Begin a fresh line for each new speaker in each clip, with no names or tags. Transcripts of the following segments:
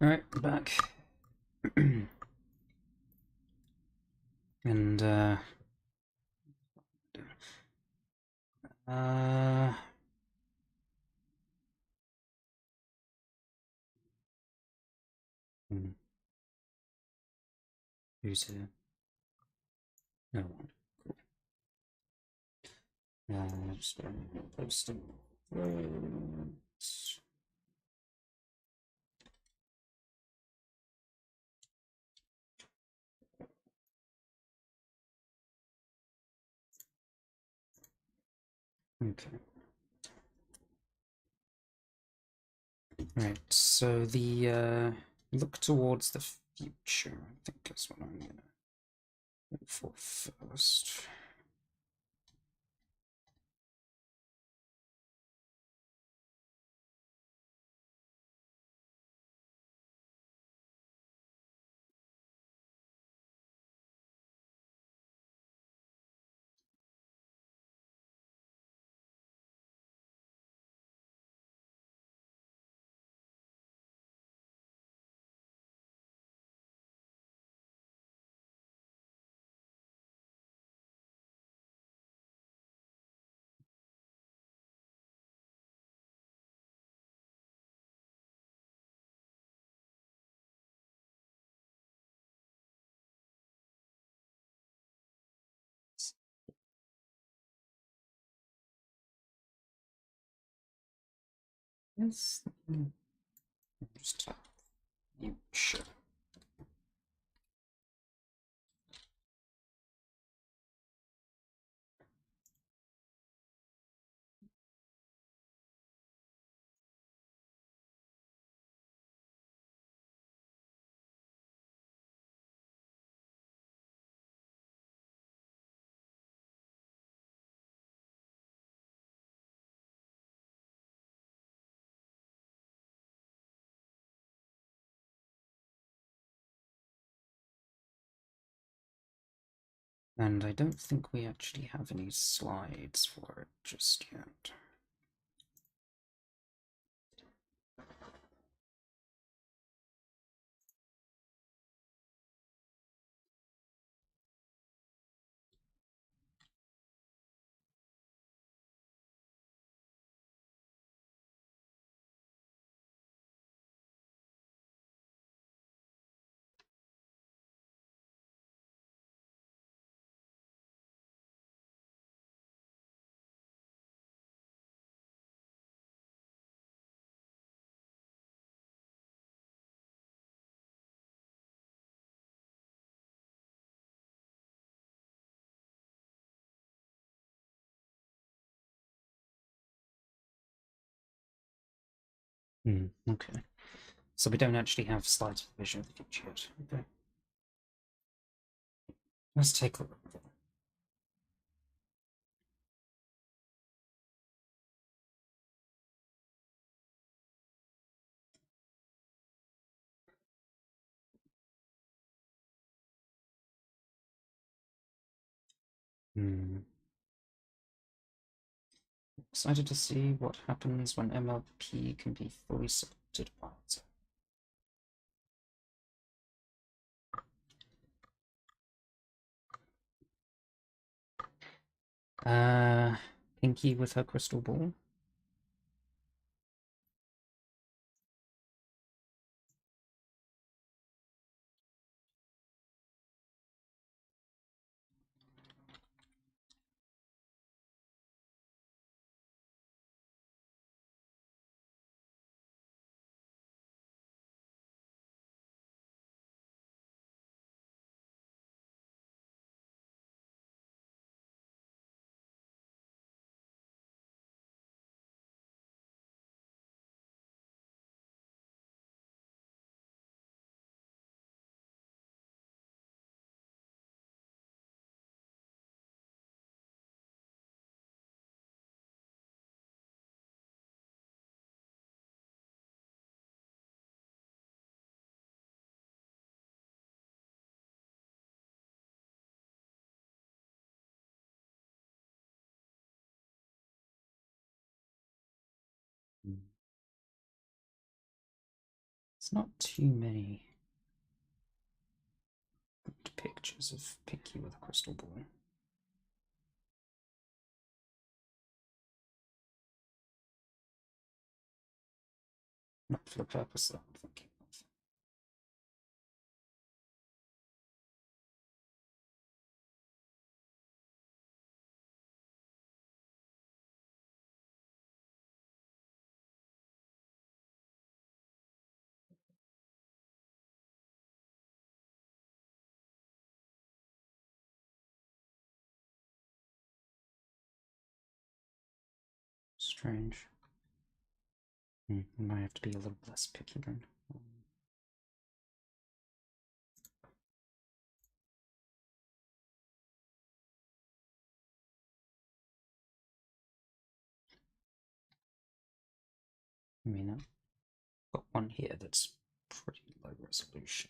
Alright, back. And, uh... Who's here? No one. Cool. Just posting. Okay. Right, so the look towards the future, I think is what I'm gonna go for first. Yes. Just future. And I don't think we actually have any slides for it just yet. Okay. So we don't actually have slides for the vision of the future yet. Okay. Let's take a look. Excited to see what happens when MLP can be fully selected by itself. Pinky with her crystal ball. There's not too many good pictures of Pinky with a crystal ball. Not for the purpose that I'm thinking of. Strange. I might have to be a little less picky then. I mean, I've got one here that's pretty low resolution.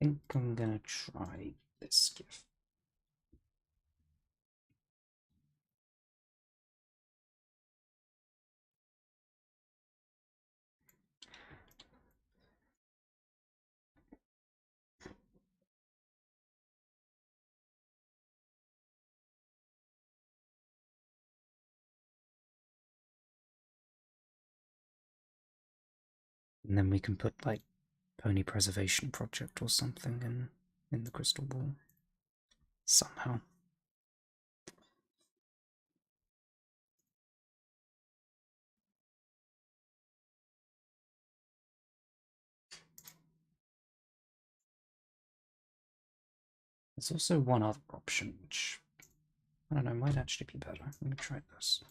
I think I'm gonna try this gift. And then we can put like Pony Preservation Project or something in the crystal ball. Somehow. There's also one other option which I don't know, might actually be better. Let me try this.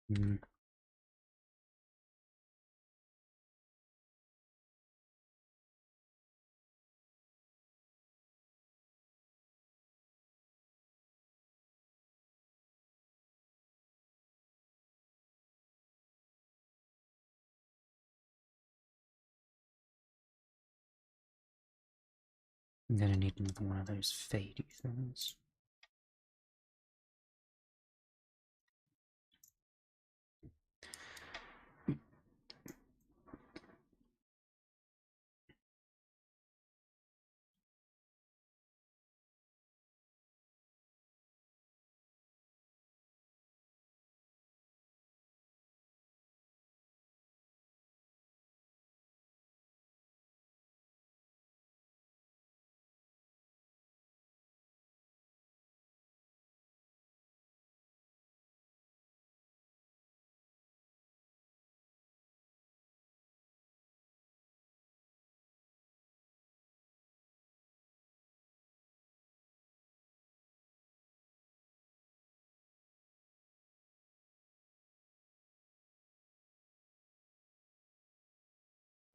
Hmm. I'm gonna need another one of those fadey things.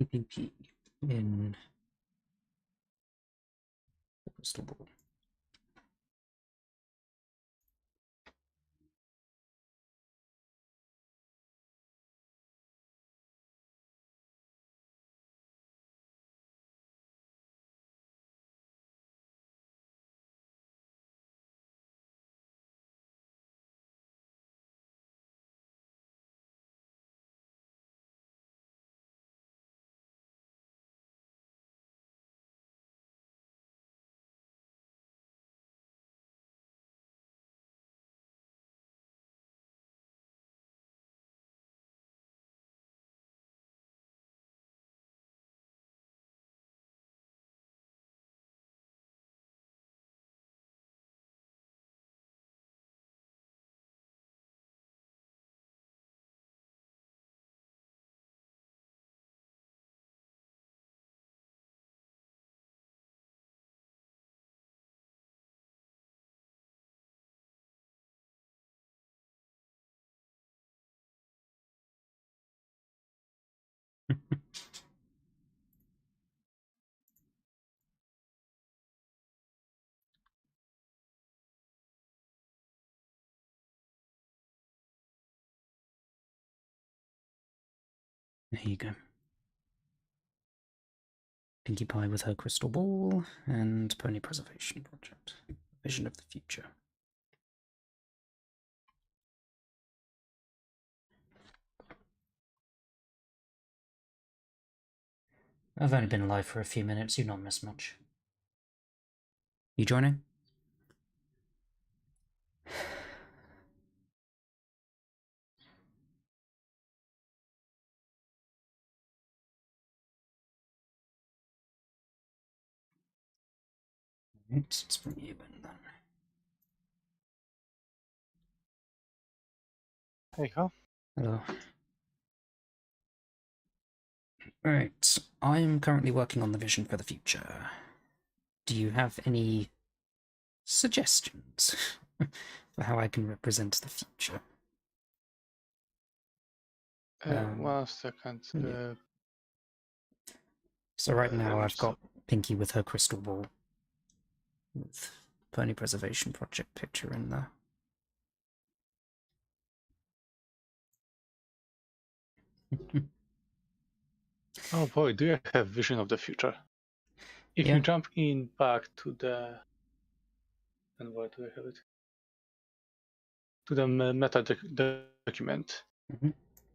PPP in the crystal ball. There you go. Pinkie Pie with her crystal ball, and Pony Preservation Project. Vision of the future. I've only been alive for a few minutes, you've not missed much. You joining? Let's bring you in then.
Hey, huh?
Hello. Alright, I am currently working on the vision for the future. Do you have any suggestions for how I can represent the future?
1 second.
Yeah. So right now I've got Pinkie with her crystal ball, with Pony Preservation Project picture in there.
Oh boy, do you have vision of the future? If
Yeah.
you jump in back to the, and where do I have it? To the meta document,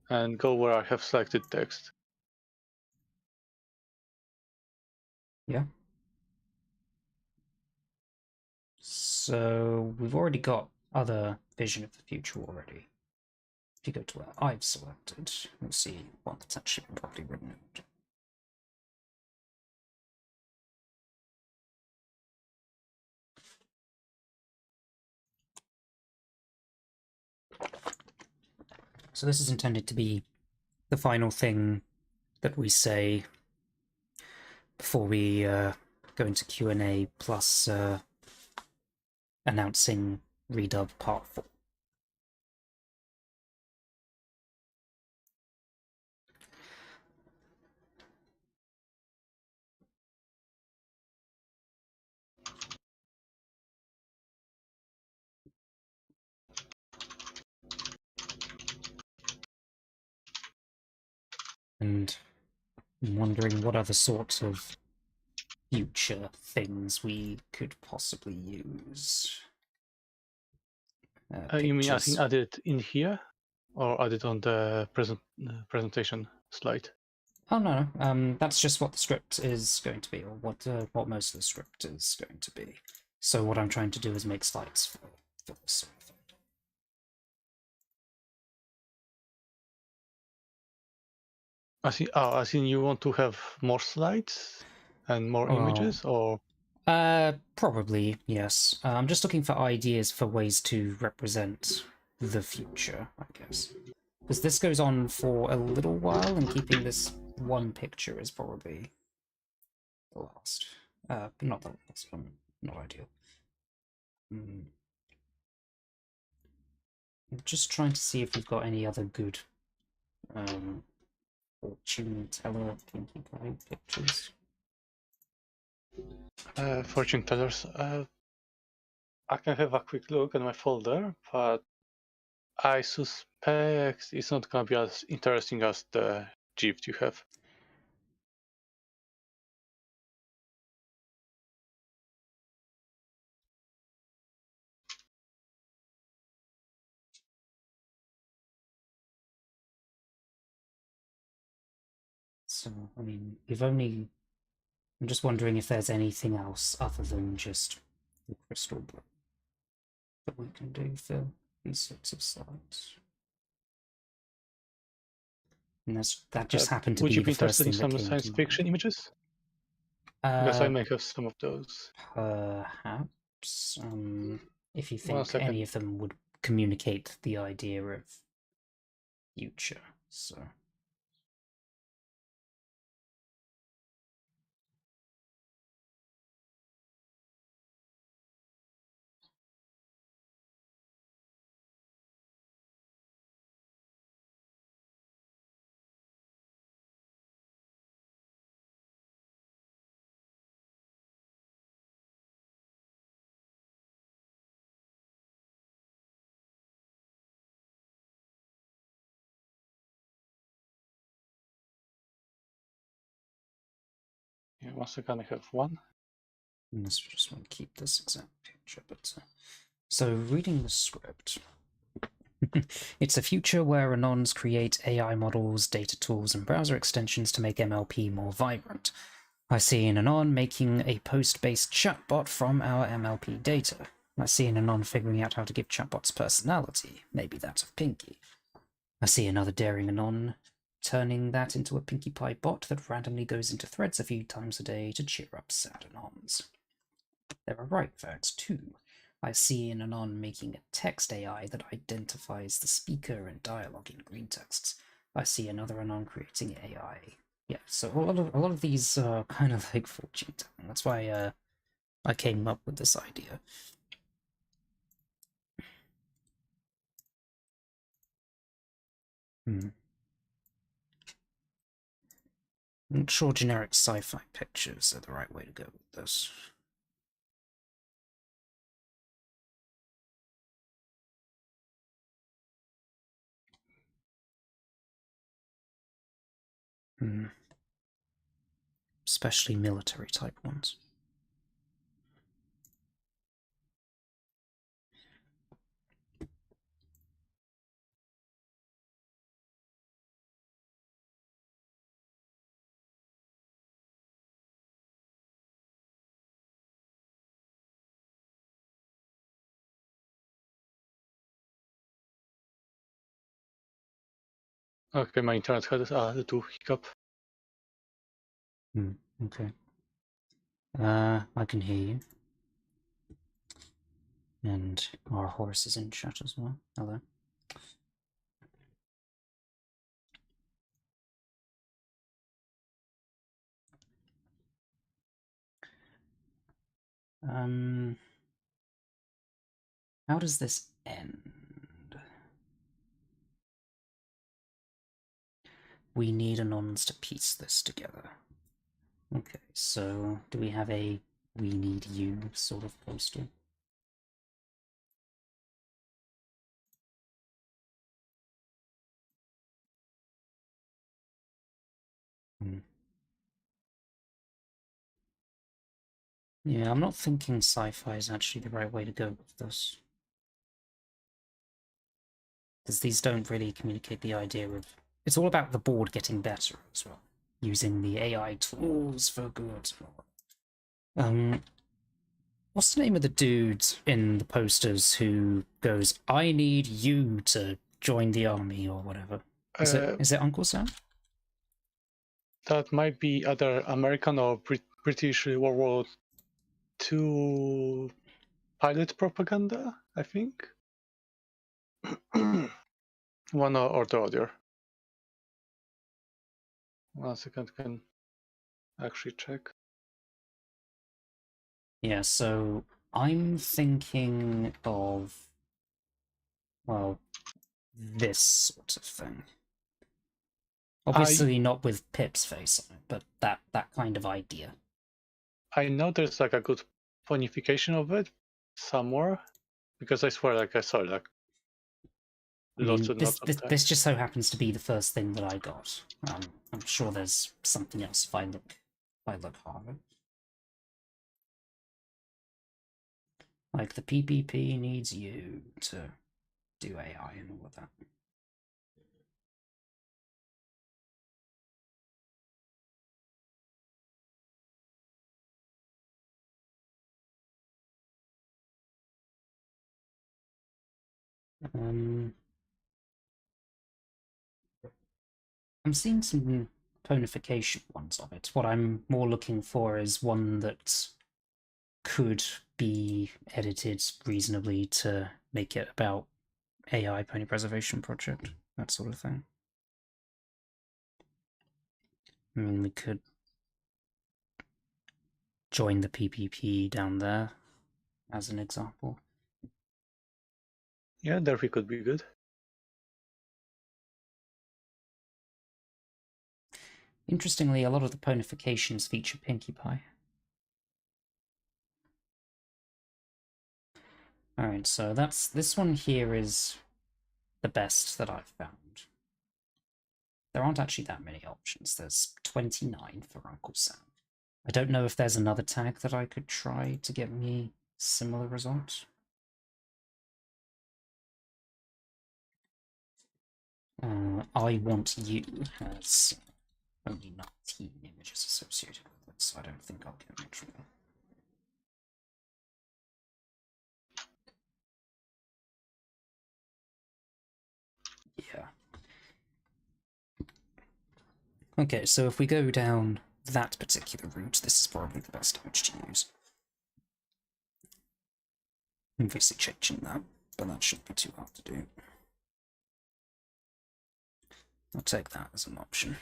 and go where I have selected text.
Yeah. So we've already got other vision of the future already. If you go to where I've selected, you'll see one that's actually properly written out. So this is intended to be the final thing that we say before we go into Q&A, plus announcing Redub Part 4. And I'm wondering what other sorts of future things we could possibly use.
You mean I think added in here, or added on the presentation slide?
Oh no, that's just what the script is going to be, or what most of the script is going to be. So what I'm trying to do is make slides for this sort of thing.
I think you want to have more slides and more images, or?
Probably, yes. I'm just looking for ideas for ways to represent the future, I guess. Because this goes on for a little while, and keeping this one picture is probably the last. Not the last one, not ideal. I'm just trying to see if we've got any other good Fortune teller Pinkie Pie pictures.
Fortune tellers. I can have a quick look at my folder, but I suspect it's not going to be as interesting as the gift you have.
So, I mean, you've only... I'm just wondering if there's anything else other than just the crystal block that we can do for these sorts of slides. And that just happened to
Would
be
you be
the first
interested in
thing that
some
came to
science fiction
mind.
images? Because I may have some of those.
Perhaps. If you
1
think
second.
any of them would communicate the idea of future, so...
Yeah, 1 second, I have one.
I just want to keep this exact picture, but... So, reading the script... It's a future where Anons create AI models, data tools, and browser extensions to make MLP more vibrant. I see an Anon making a post-based chatbot from our MLP data. I see an Anon figuring out how to give chatbots personality, maybe that of Pinkie. I see another daring Anon turning that into a Pinkie Pie bot that randomly goes into threads a few times a day to cheer up sad Anons. There are right facts too. I see an Anon making a text AI that identifies the speaker and dialogue in green texts. I see another Anon creating AI. Yeah, so a lot of these are kind of like fortune telling. That's why I came up with this idea. I'm not sure generic sci-fi pictures are the right way to go with this. Especially military type ones.
Okay, my internet had a little hiccup.
Okay. I can hear you. And our horse is in chat as well. Hello. How does this end? We need Anons to piece this together. Okay, so do we have a "we need you" sort of poster? Yeah, I'm not thinking sci-fi is actually the right way to go with this. Because these don't really communicate the idea of... It's all about the board getting better as well. Using the AI tools for good. What's the name of the dude in the posters who goes, "I need you to join the army," or whatever? Is it Uncle Sam?
That might be either American or British World War II pilot propaganda, I think. One or the other. 1 second, can actually check.
Yeah, so I'm thinking of, well, this sort of thing. Obviously not with Pip's face on it, but that kind of idea.
I know there's like a good ponification of it somewhere, because I swear, like I saw like lots and lots of text.
This just so happens to be the first thing that I got. I'm sure there's something else if I look harder. Like the PPP needs you to do AI and all of that. I'm seeing some tonification ones of it. What I'm more looking for is one that could be edited reasonably to make it about AI pony preservation project, that sort of thing. I mean, we could join the PPP down there as an example.
Yeah, Delphi could be good.
Interestingly, a lot of the ponifications feature Pinkie Pie. Alright, so this one here is the best that I've found. There aren't actually that many options. There's 29 for Uncle Sam. I don't know if there's another tag that I could try to get me similar results. I want you has only 19 images associated with it, so I don't think I'll get much more. Yeah. Okay, so if we go down that particular route, this is probably the best image to use. Obviously changing that, but that shouldn't be too hard to do. I'll take that as an option.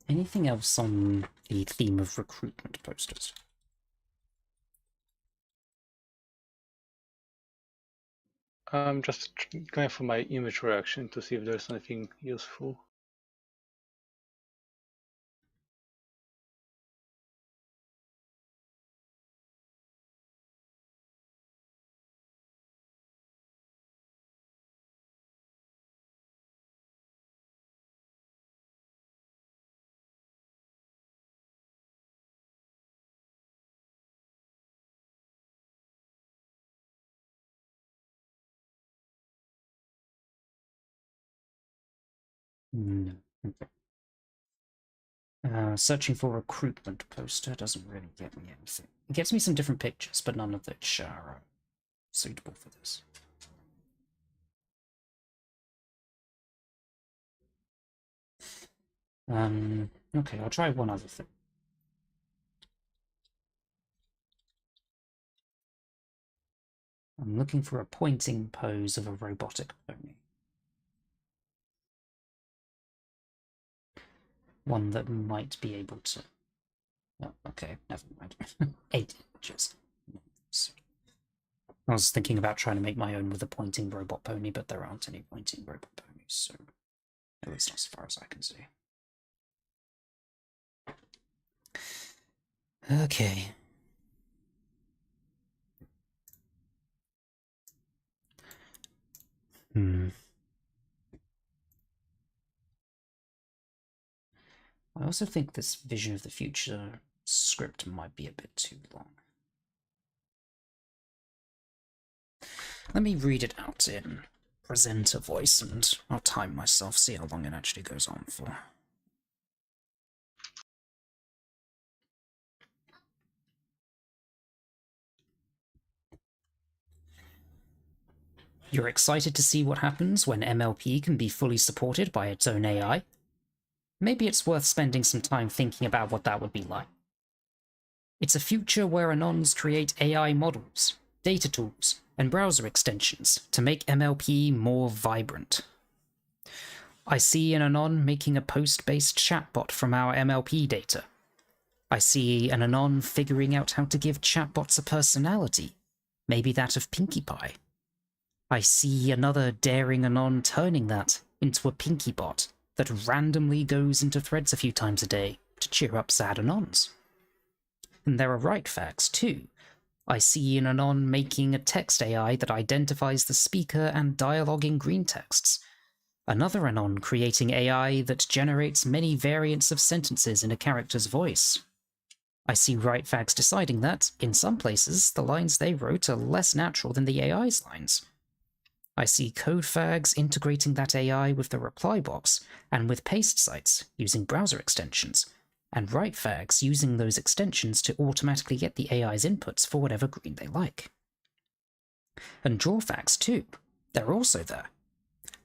Anything else on the theme of recruitment posters?
I'm just going for my image reaction to see if there's anything useful.
No. Okay. Searching for recruitment poster doesn't really get me anything. It gets me some different pictures, but none of which are suitable for this. Okay, I'll try one other thing. I'm looking for a pointing pose of a robotic pony. One that might be able to... Oh, okay, never mind. 8 images. I was thinking about trying to make my own with a pointing robot pony, but there aren't any pointing robot ponies, so at least not as far as I can see. Okay. I also think this Vision of the Future script might be a bit too long. Let me read it out in presenter voice, and I'll time myself, see how long it actually goes on for. You're excited to see what happens when MLP can be fully supported by its own AI? Maybe it's worth spending some time thinking about what that would be like. It's a future where Anons create AI models, data tools, and browser extensions to make MLP more vibrant. I see an Anon making a post-based chatbot from our MLP data. I see an Anon figuring out how to give chatbots a personality, maybe that of Pinkie Pie. I see another daring Anon turning that into a Pinkie bot that randomly goes into threads a few times a day to cheer up sad Anons. And there are right facts too. I see an Anon making a text AI that identifies the speaker and dialogue in green texts. Another Anon creating AI that generates many variants of sentences in a character's voice. I see right facts deciding that, in some places, the lines they wrote are less natural than the AI's lines. I see code fags integrating that AI with the reply box and with paste sites using browser extensions, and right fags using those extensions to automatically get the AI's inputs for whatever green they like. And draw fags too. They're also there.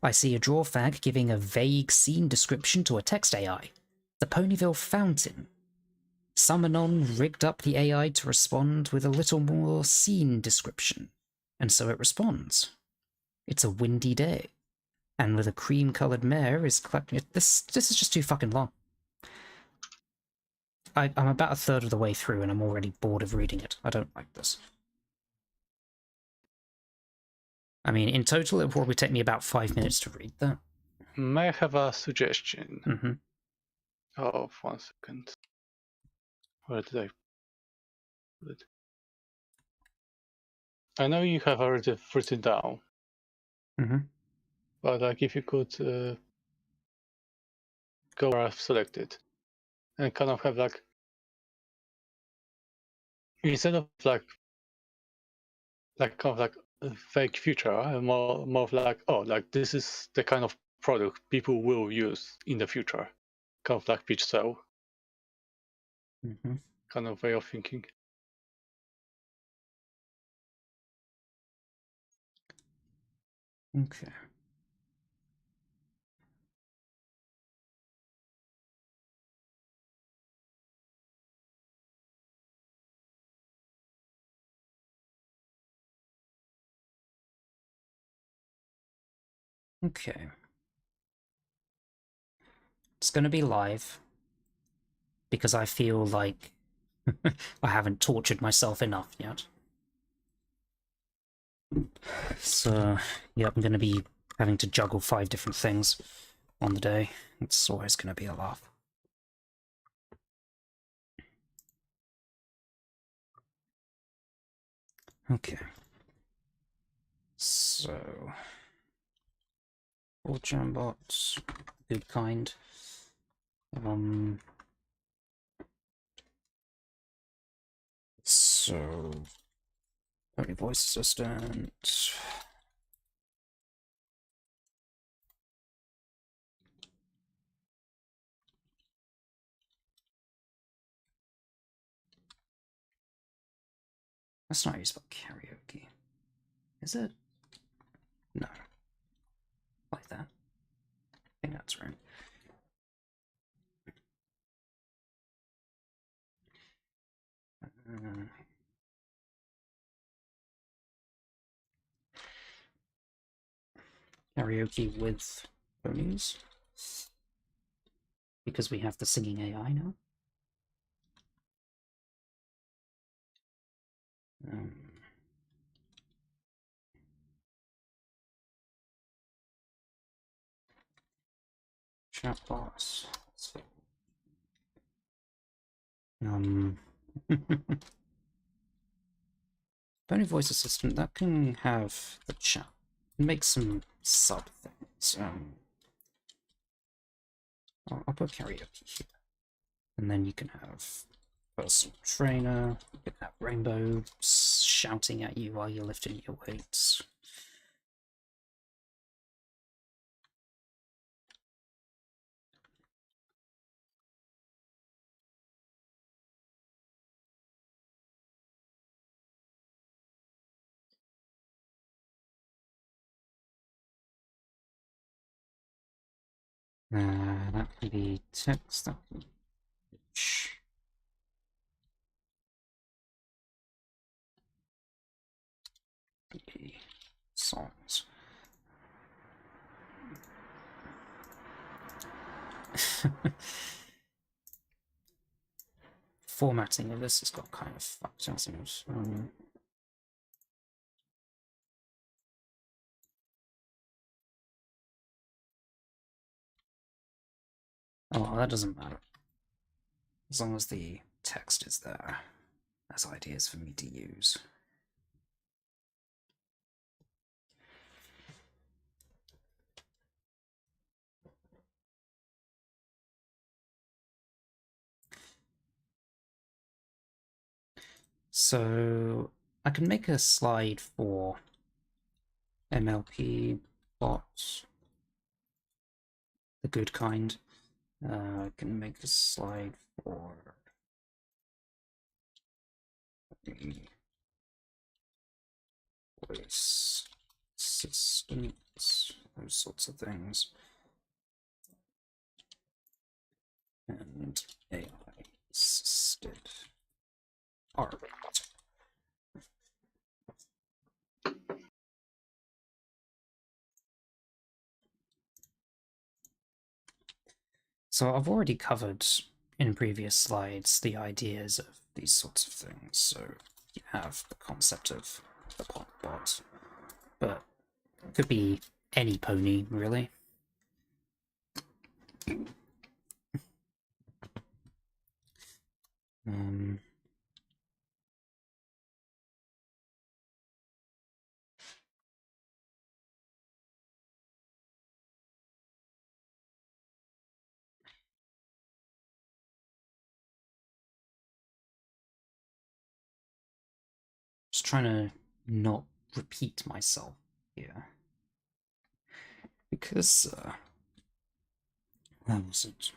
I see a draw fag giving a vague scene description to a text AI. The Ponyville Fountain. Some Anon rigged up the AI to respond with a little more scene description, and so it responds. It's a windy day, and with a cream-coloured mare is collecting it. This is just too fucking long. I'm about a third of the way through, and I'm already bored of reading it. I don't like this. I mean, in total, it would probably take me about 5 minutes to read that.
May I have a suggestion?
Mm-hmm.
Oh, 1 second. Where did I put it? I know you have already written down.
Mm-hmm.
But like, if you could go where I've selected and kind of have like, instead of like kind of like a fake future, more of like, oh, like this is the kind of product people will use in the future, kind of like pitch sell, kind of way of thinking.
Okay. Okay. It's going to be live because I feel like I haven't tortured myself enough yet. So, yeah, I'm going to be having to juggle 5 different things on the day. It's always going to be a laugh. Okay. So, all jambots, good kind. So, only voice assistant. That's not how you spell karaoke. Is it? No. Like that. I think that's right. Karaoke with ponies. Because we have the singing AI now. Chatbots. Pony voice assistant, that can have the chat. Make some sub things. I'll put karaoke here. And then you can have personal trainer, you can have Rainbow shouting at you while you're lifting your weights. That can be text, that can be songs. Formatting of this has got kind of fucked, hasn't it? Oh, well, that doesn't matter. As long as the text is there as ideas for me to use. So I can make a slide for MLP bots, the good kind. I can make a slide for the voice assistants, those sorts of things, and AI assisted art. So I've already covered in previous slides the ideas of these sorts of things. So you have the concept of the bot, but it could be any pony, really. Just trying to not repeat myself here. Because, that wasn't...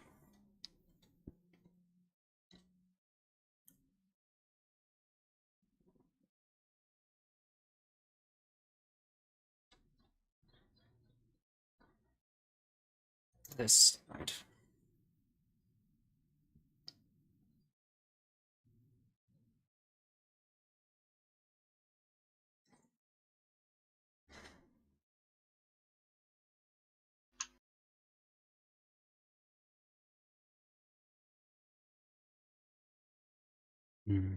this slide. Hmm.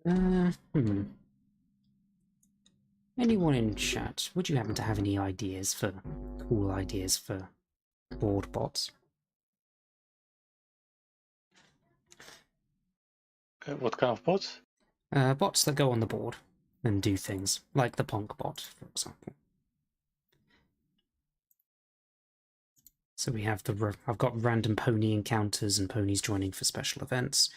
Hmm. Anyone in chat, would you happen to have any ideas for cool ideas for board bots?
What kind of bots?
Bots that go on the board and do things, like the Ponk bot, for example. So we have I've got random pony encounters and ponies joining for special events.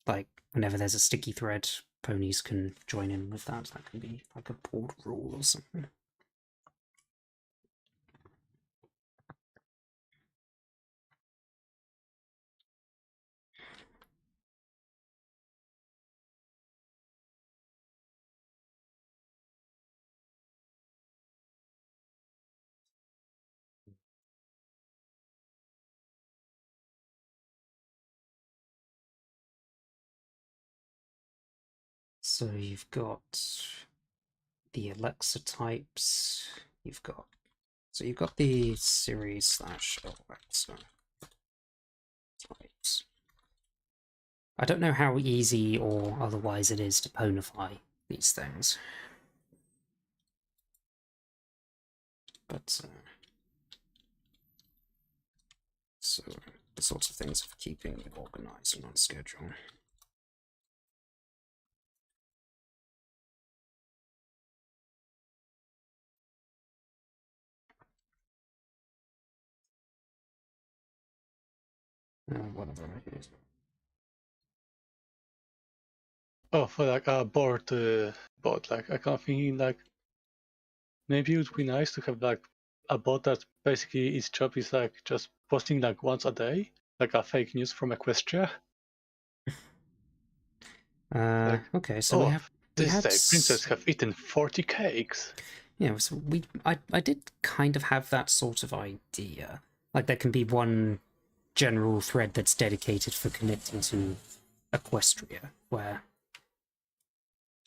Like whenever there's a sticky thread, ponies can join in with that. That can be like a board rule or something. So you've got the Alexa types. You've got the Siri / Alexa. I don't know how easy or otherwise it is to ponify these things. But, so, the sorts of things of keeping organized and on schedule. Whatever it is.
Oh, for like a board bot, like I kind of thinking like maybe it would be nice to have like a bot that basically its job is like just posting like once a day, like a fake news from Equestria. Like,
Okay, so
oh,
we
this
had
day princess have eaten 40 cakes.
yeah, so I did kind of have that sort of idea. Like there can be one general thread that's dedicated for connecting to Equestria, where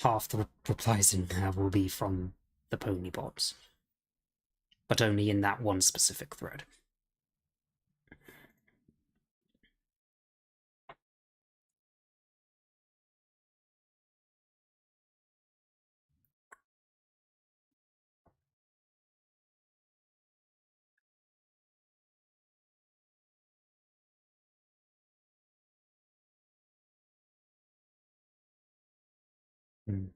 half the replies in there will be from the pony bots, but only in that one specific thread. Mm.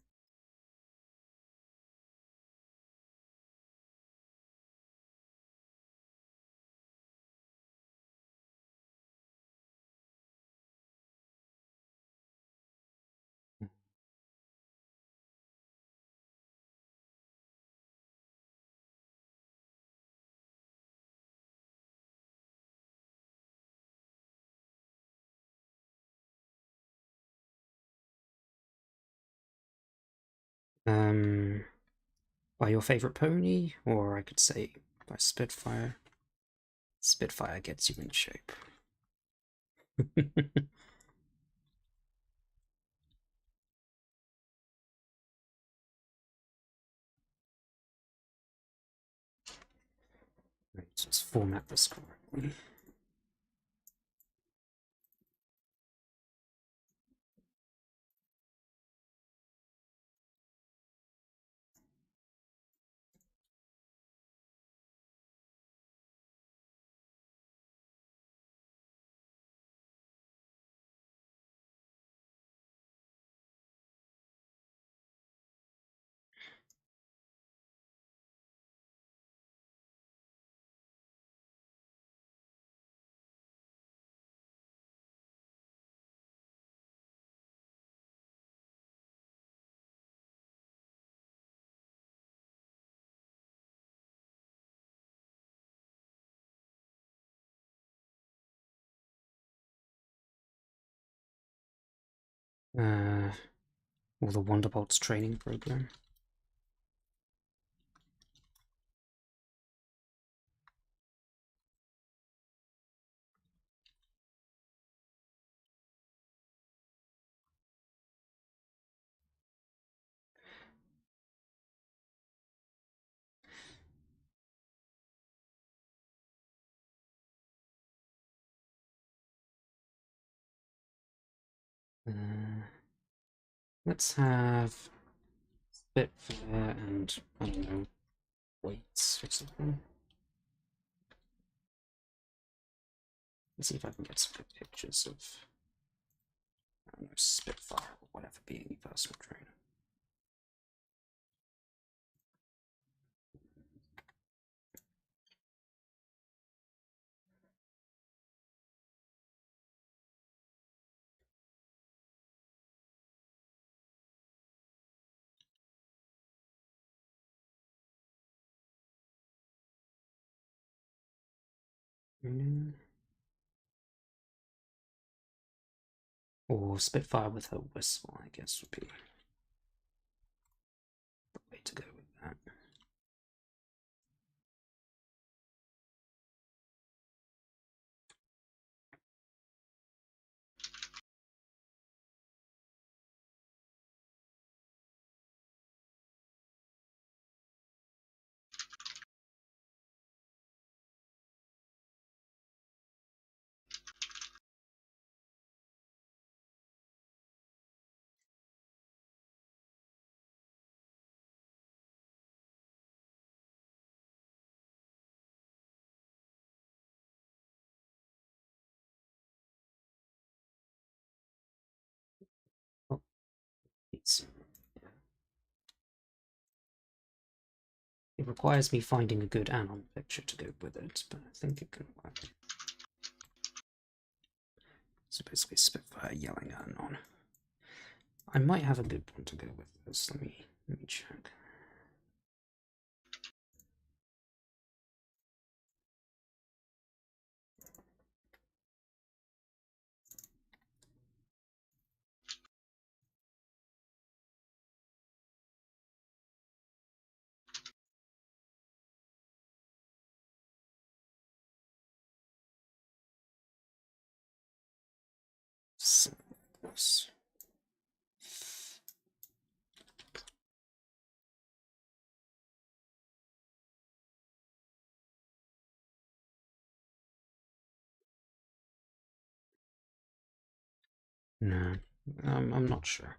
Um, by your favorite pony, or I could say by Spitfire. Spitfire gets you in shape. Right, let's format this correctly. Uh, or the Wonderbolts training program. Let's have Spitfire and, I don't know, weights or something. Let's see if I can get some good pictures of, I don't know, Spitfire or whatever being your personal trainer. Or Spitfire with her whistle, I guess, would be the way to go with that. It requires me finding a good anon picture to go with it, but I think it can work. So basically Spitfire yelling anon. I might have a good one to go with this. Let me check. Symbols. No, I'm not sure.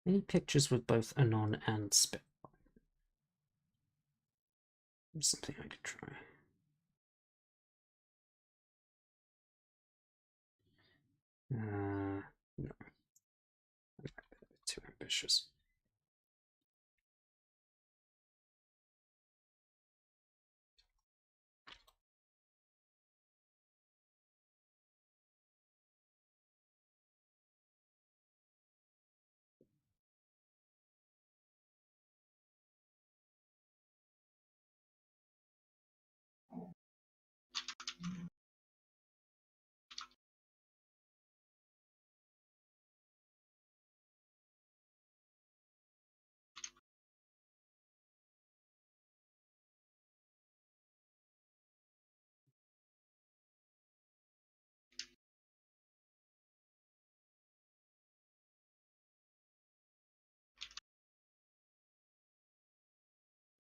Any pictures with both anon and Spitfire? Something I could try. No. Too ambitious.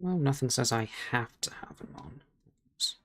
Well, nothing says I have to have anon. Oops.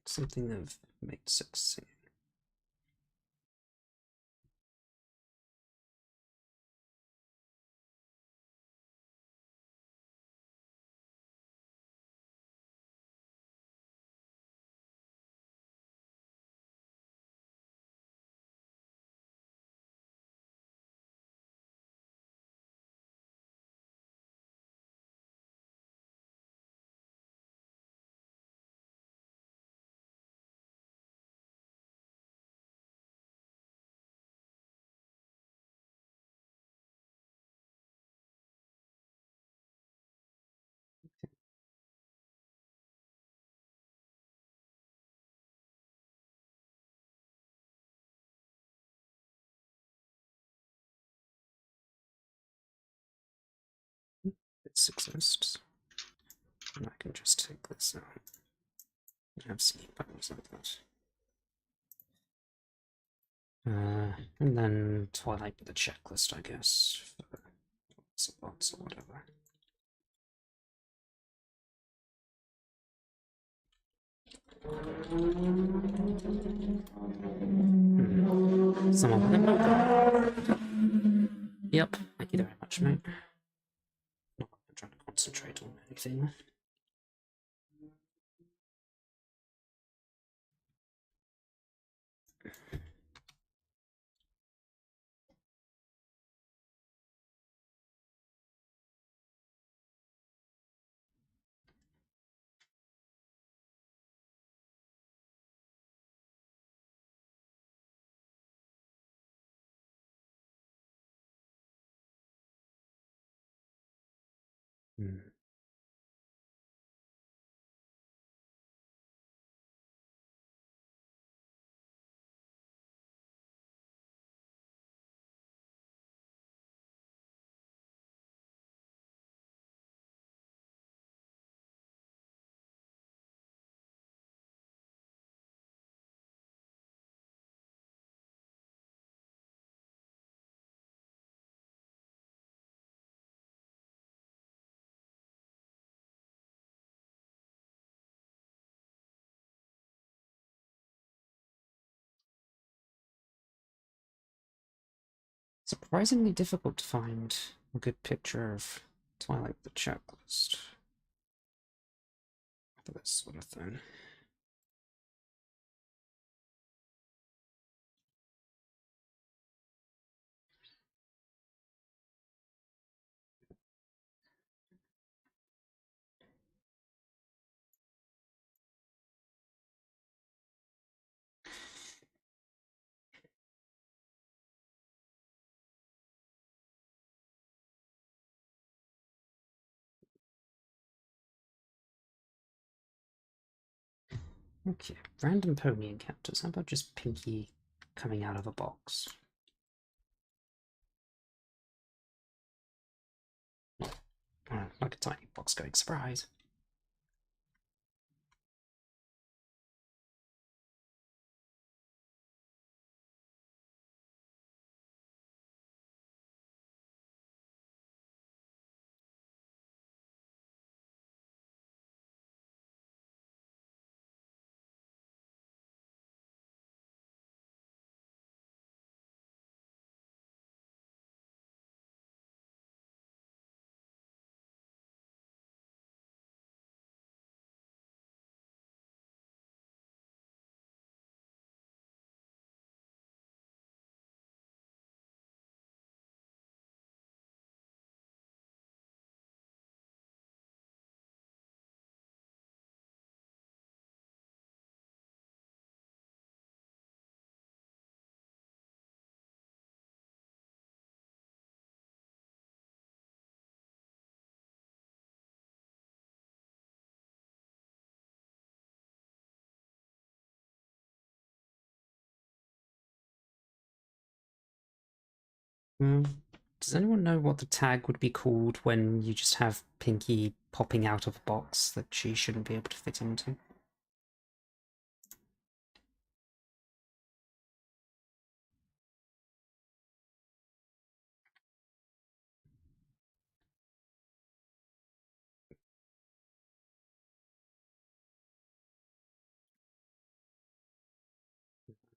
Something of mate 16. This exists. And I can just take this out. I have C buttons like that. And then Twilight with a checklist, I guess, for supports or whatever. Someone with a notebook. Yep, thank you very much, mate. Not trying to concentrate on anything. Hmm. Surprisingly difficult to find a good picture of Twilight the checklist for this sort of thing. Okay, random pony encounters. How about just Pinky coming out of a box? Like a tiny box going surprise. Does anyone know what the tag would be called when you just have Pinky popping out of a box that she shouldn't be able to fit into?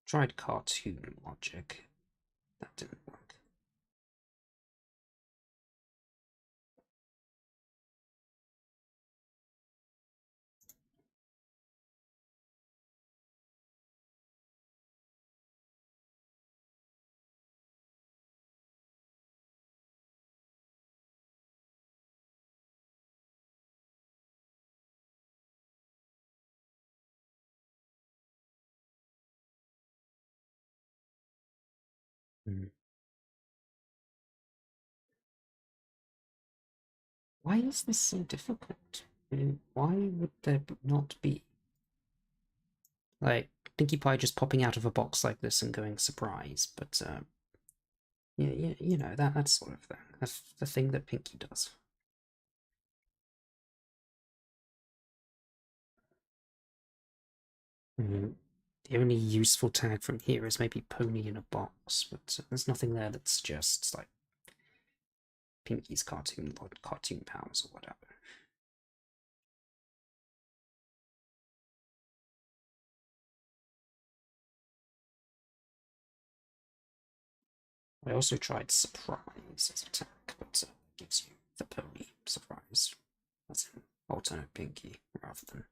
Tried cartoon logic. That didn't work. Hmm. Why is this so difficult? Why would there not be? Like, Pinkie Pie just popping out of a box like this and going surprise, but, yeah, you know, that sort of thing. That's the thing that Pinkie does. The only useful tag from here is maybe pony in a box, but there's nothing there that suggests, like, Pinkie's cartoon powers or whatever. I also tried surprise as a tag, but it gives you the pony surprise. That's an alternate Pinkie rather than.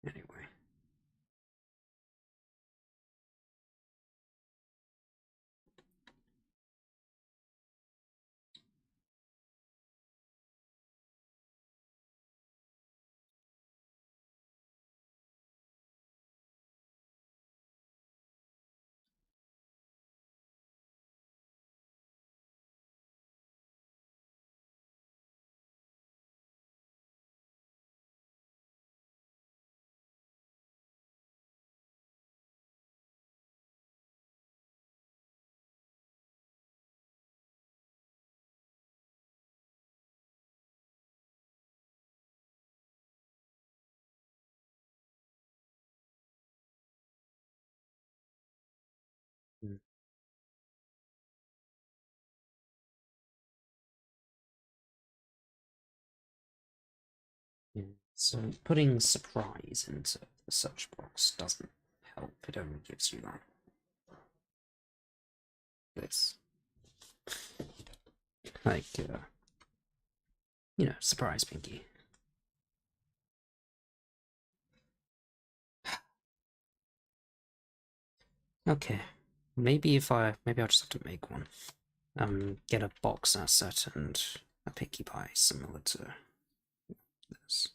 Anyway. So putting surprise into the search box doesn't help. It only gives you that. This. Like, surprise Pinky. Okay. Maybe I'll just have to make one. Get a box asset and a Pinkie Pie similar to this.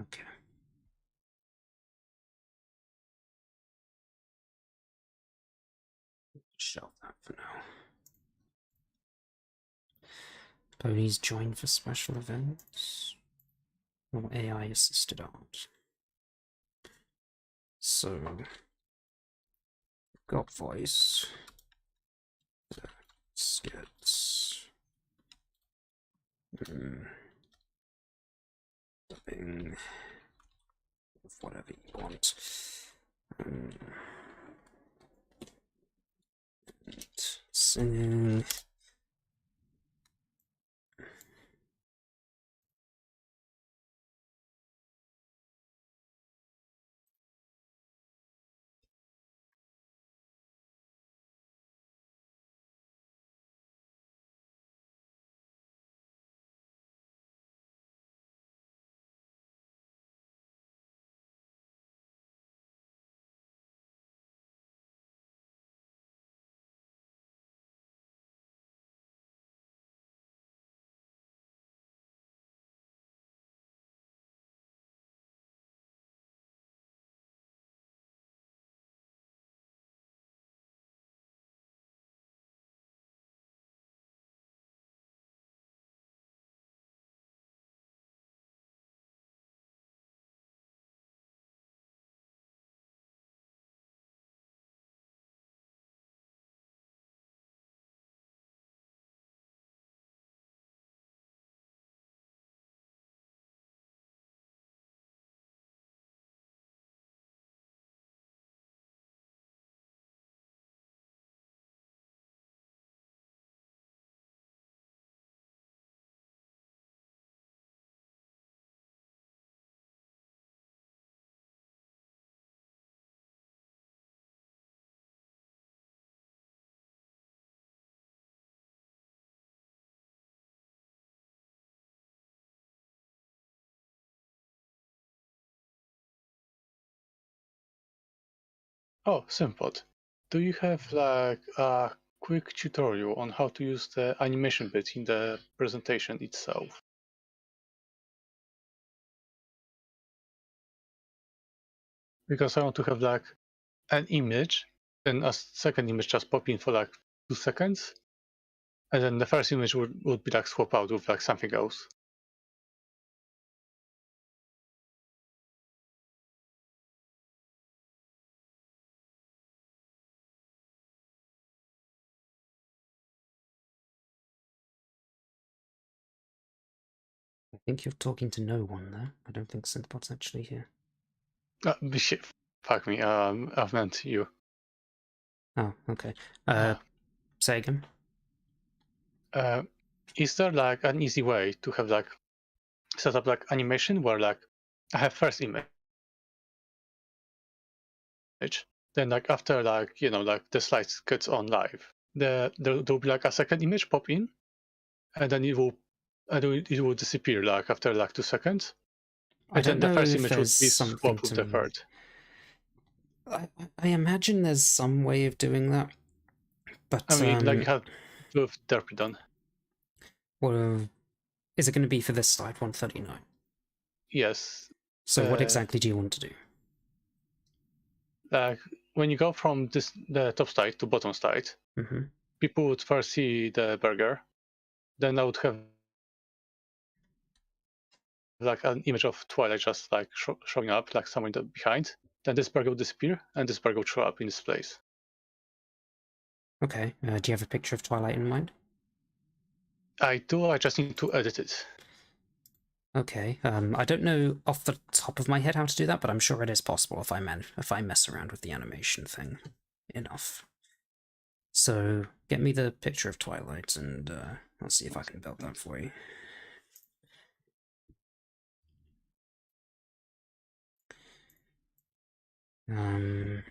Okay. Shelve that for now. Ponies join for special events. Or AI assisted art. So, got voice. Skits. Dubbing. Whatever you want. Singing.
Oh, Simpod. Do you have like a quick tutorial on how to use the animation bit in the presentation itself? Because I want to have like an image, then a second image just pop in for like 2 seconds, and then the first image would be like swap out with like something else.
I think you're talking to no one there. I don't think Synthbot's actually here.
Shit, fuck me. I've meant you.
Oh, okay.
Uh,
Say again?
is there like an easy way to have like set up like animation where like I have first image, then like after like like the slides gets on live, there'll be like a second image pop in, and then it will disappear like after like 2 seconds,
I
and then
don't
the
know
first
if
image would
there's
be
something
swapped with the
to...
third.
I imagine there's some way of doing that, but
I mean, like you have with Derpidon.
well, is it going to be for this slide 139?
Yes.
So what exactly do you want to do?
Like when you go from the top slide to bottom slide,
Mm-hmm.
people would first see the burger, then I would have like an image of Twilight just like showing up like somewhere behind. Then this burger would disappear, and this burger would show up in this place.
Okay. Do you have a picture of Twilight in mind?
I do. I just need to edit it.
Okay. I don't know off the top of my head how to do that, but I'm sure it is possible if I mess around with the animation thing enough. So get me the picture of Twilight, and I'll see if I can build that for you. Um.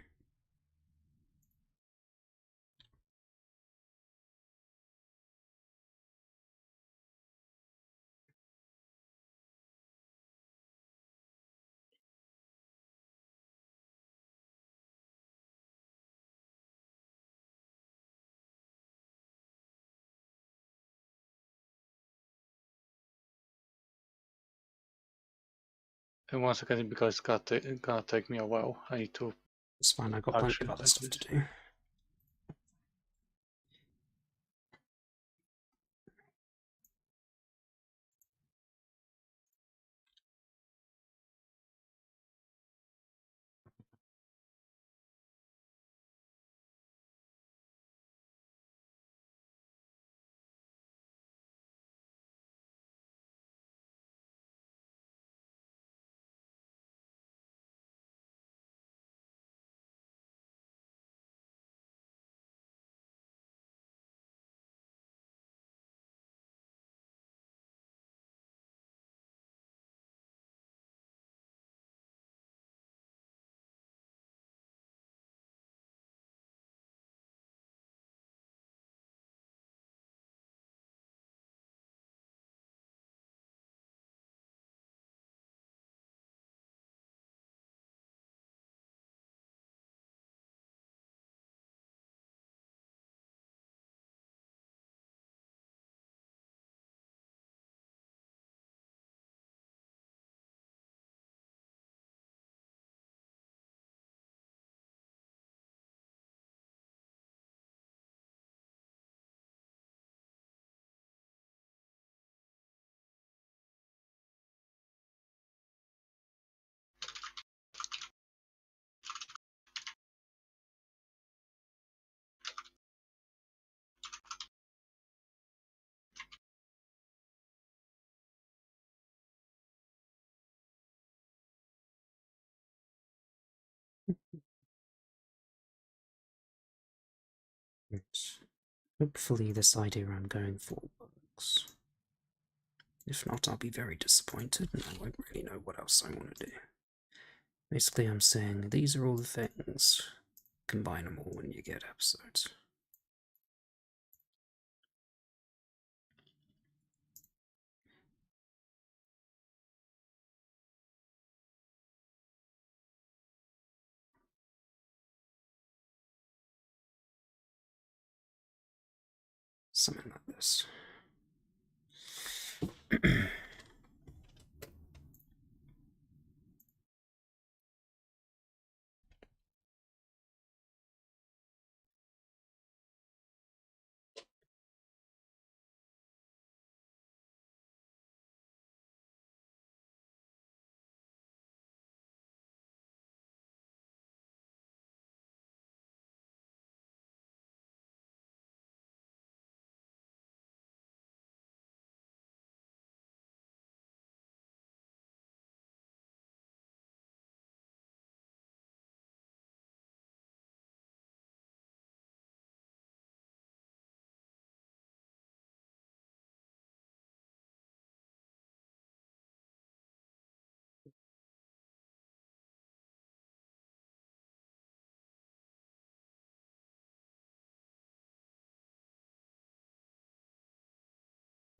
And once again, because it's gonna take me a while, I need to
It's fine, I've got plenty of
actually
other
type
stuff
this.
to do. Right. Hopefully this idea I'm going for works. If not, I'll be very disappointed and I won't really know what else I want to do. Basically, I'm saying these are all the things. Combine them all when you get episodes. Something like this.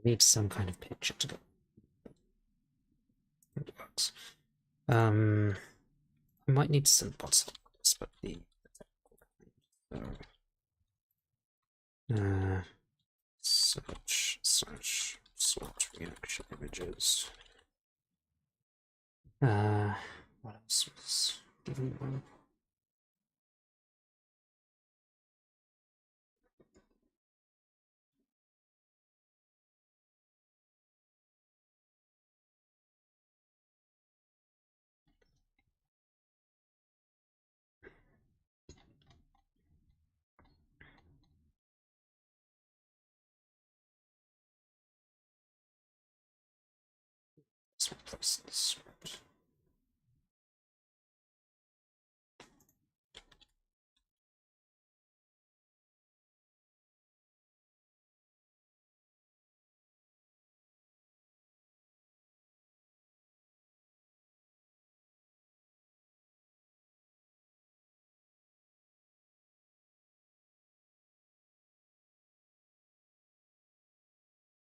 Need some kind of picture to go. It works. I might need synthbots for this, but the search slot reaction images. What else was given one? Let's replace the script.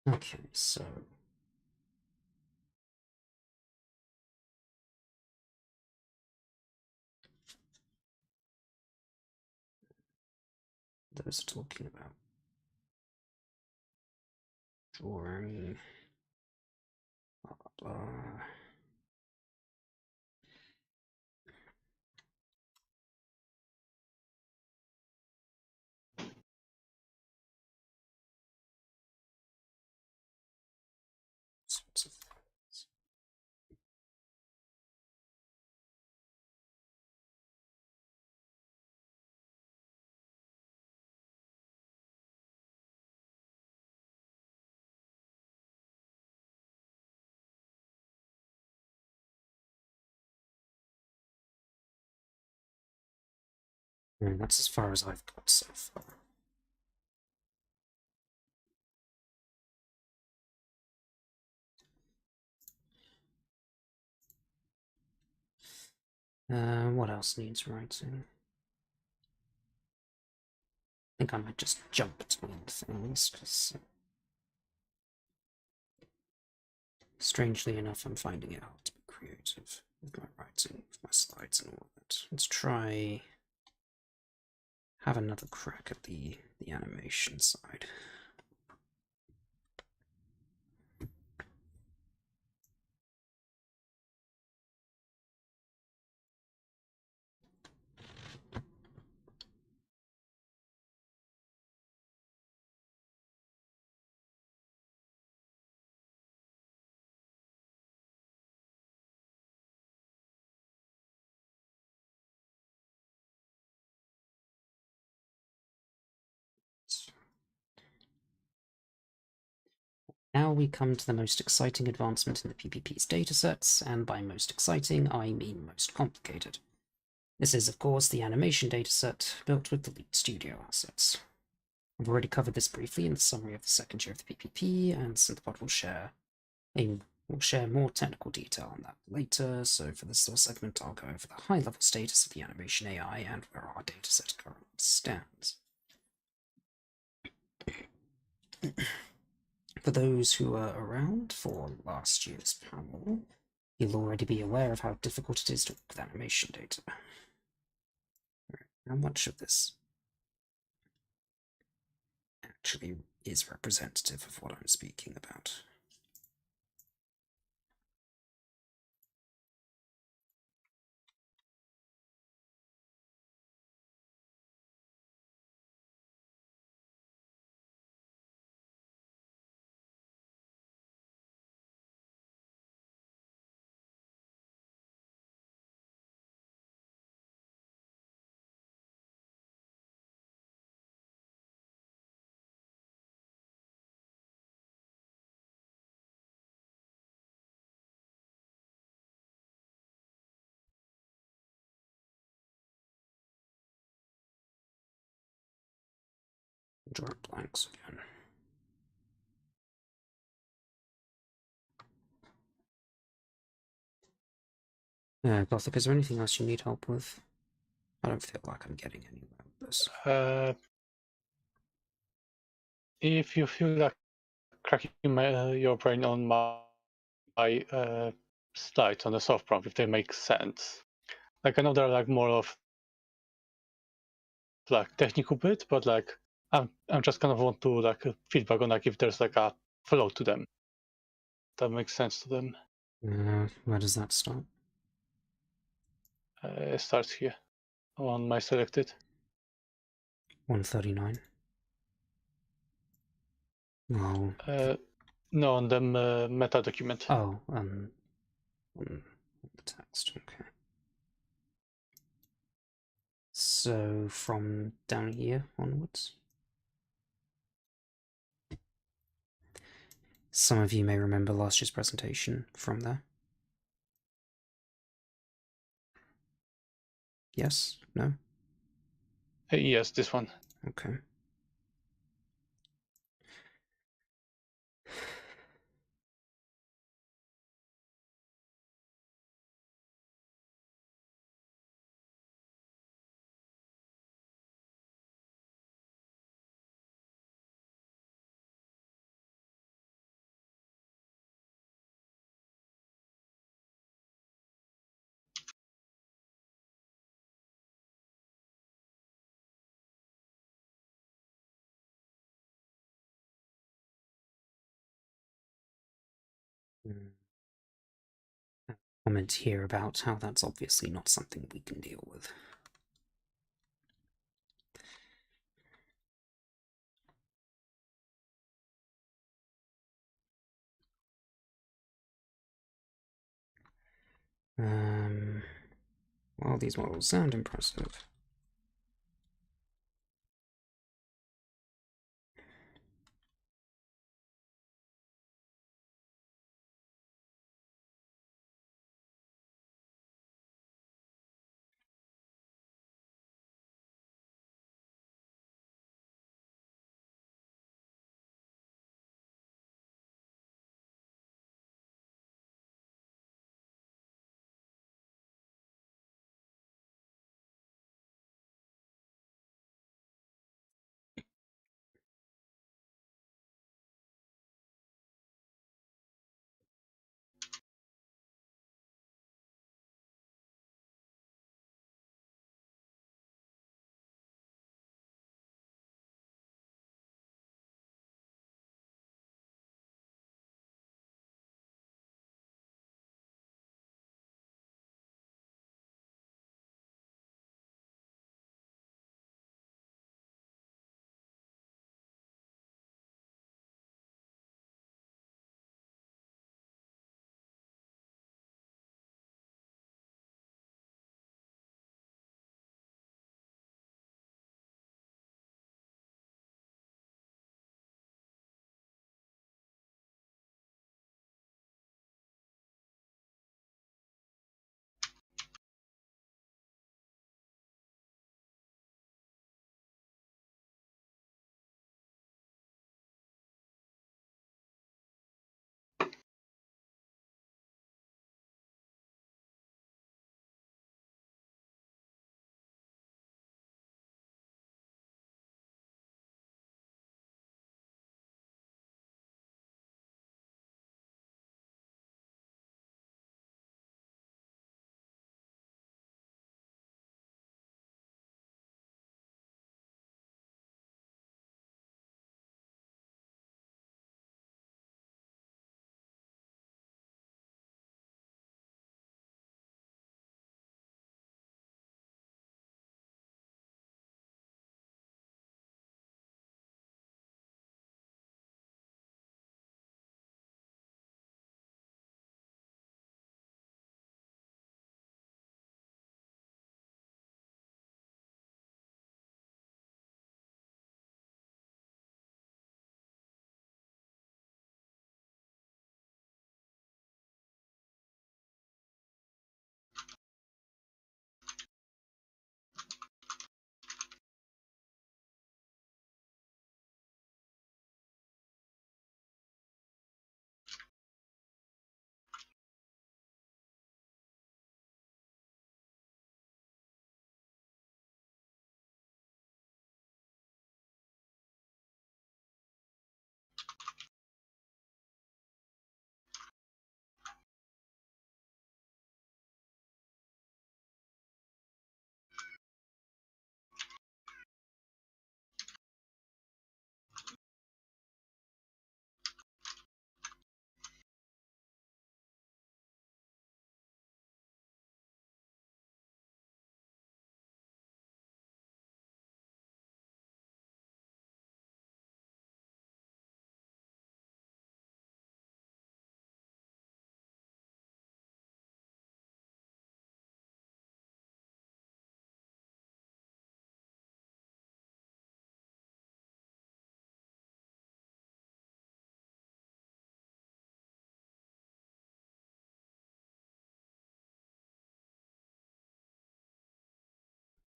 Okay, so those are talking about drawing, blah blah blah. Sorts of things. And that's as far as I've got so far. What else needs writing? I think I might just jump between things, because strangely enough, I'm finding it hard to be creative with my writing, with my slides and all that. Let's try have another crack at the animation side. Now we come to the most exciting advancement in the PPP's datasets, and by most exciting, I mean most complicated. This is, of course, the animation dataset built with the Lead Studio assets. I've already covered this briefly in the summary of the second year of the PPP, and Synthpod will share more technical detail on that later, so for this little segment I'll go over the high-level status of the animation AI and where our dataset currently stands. For those who were around for last year's panel, you'll already be aware of how difficult it is to work with animation data. How much of this actually is representative of what I'm speaking about? Draw blanks again. Gothic, is there anything else you need help with? I don't feel like I'm getting anywhere with this.
If you feel like cracking your brain on my slides on the soft prompt, if they make sense. Like I know they're like more of like technical bit, but like I'm just kind of want to like feedback on like if there's like a flow to them that makes sense to them.
Where does that start?
It starts here on my selected.
139. Oh.
No, on the meta document.
Oh, on the text, okay. So from down here onwards. Some of you may remember last year's presentation from there. Yes? No?
Yes, this one.
Okay. Comment here about how that's obviously not something we can deal with. While these models sound impressive,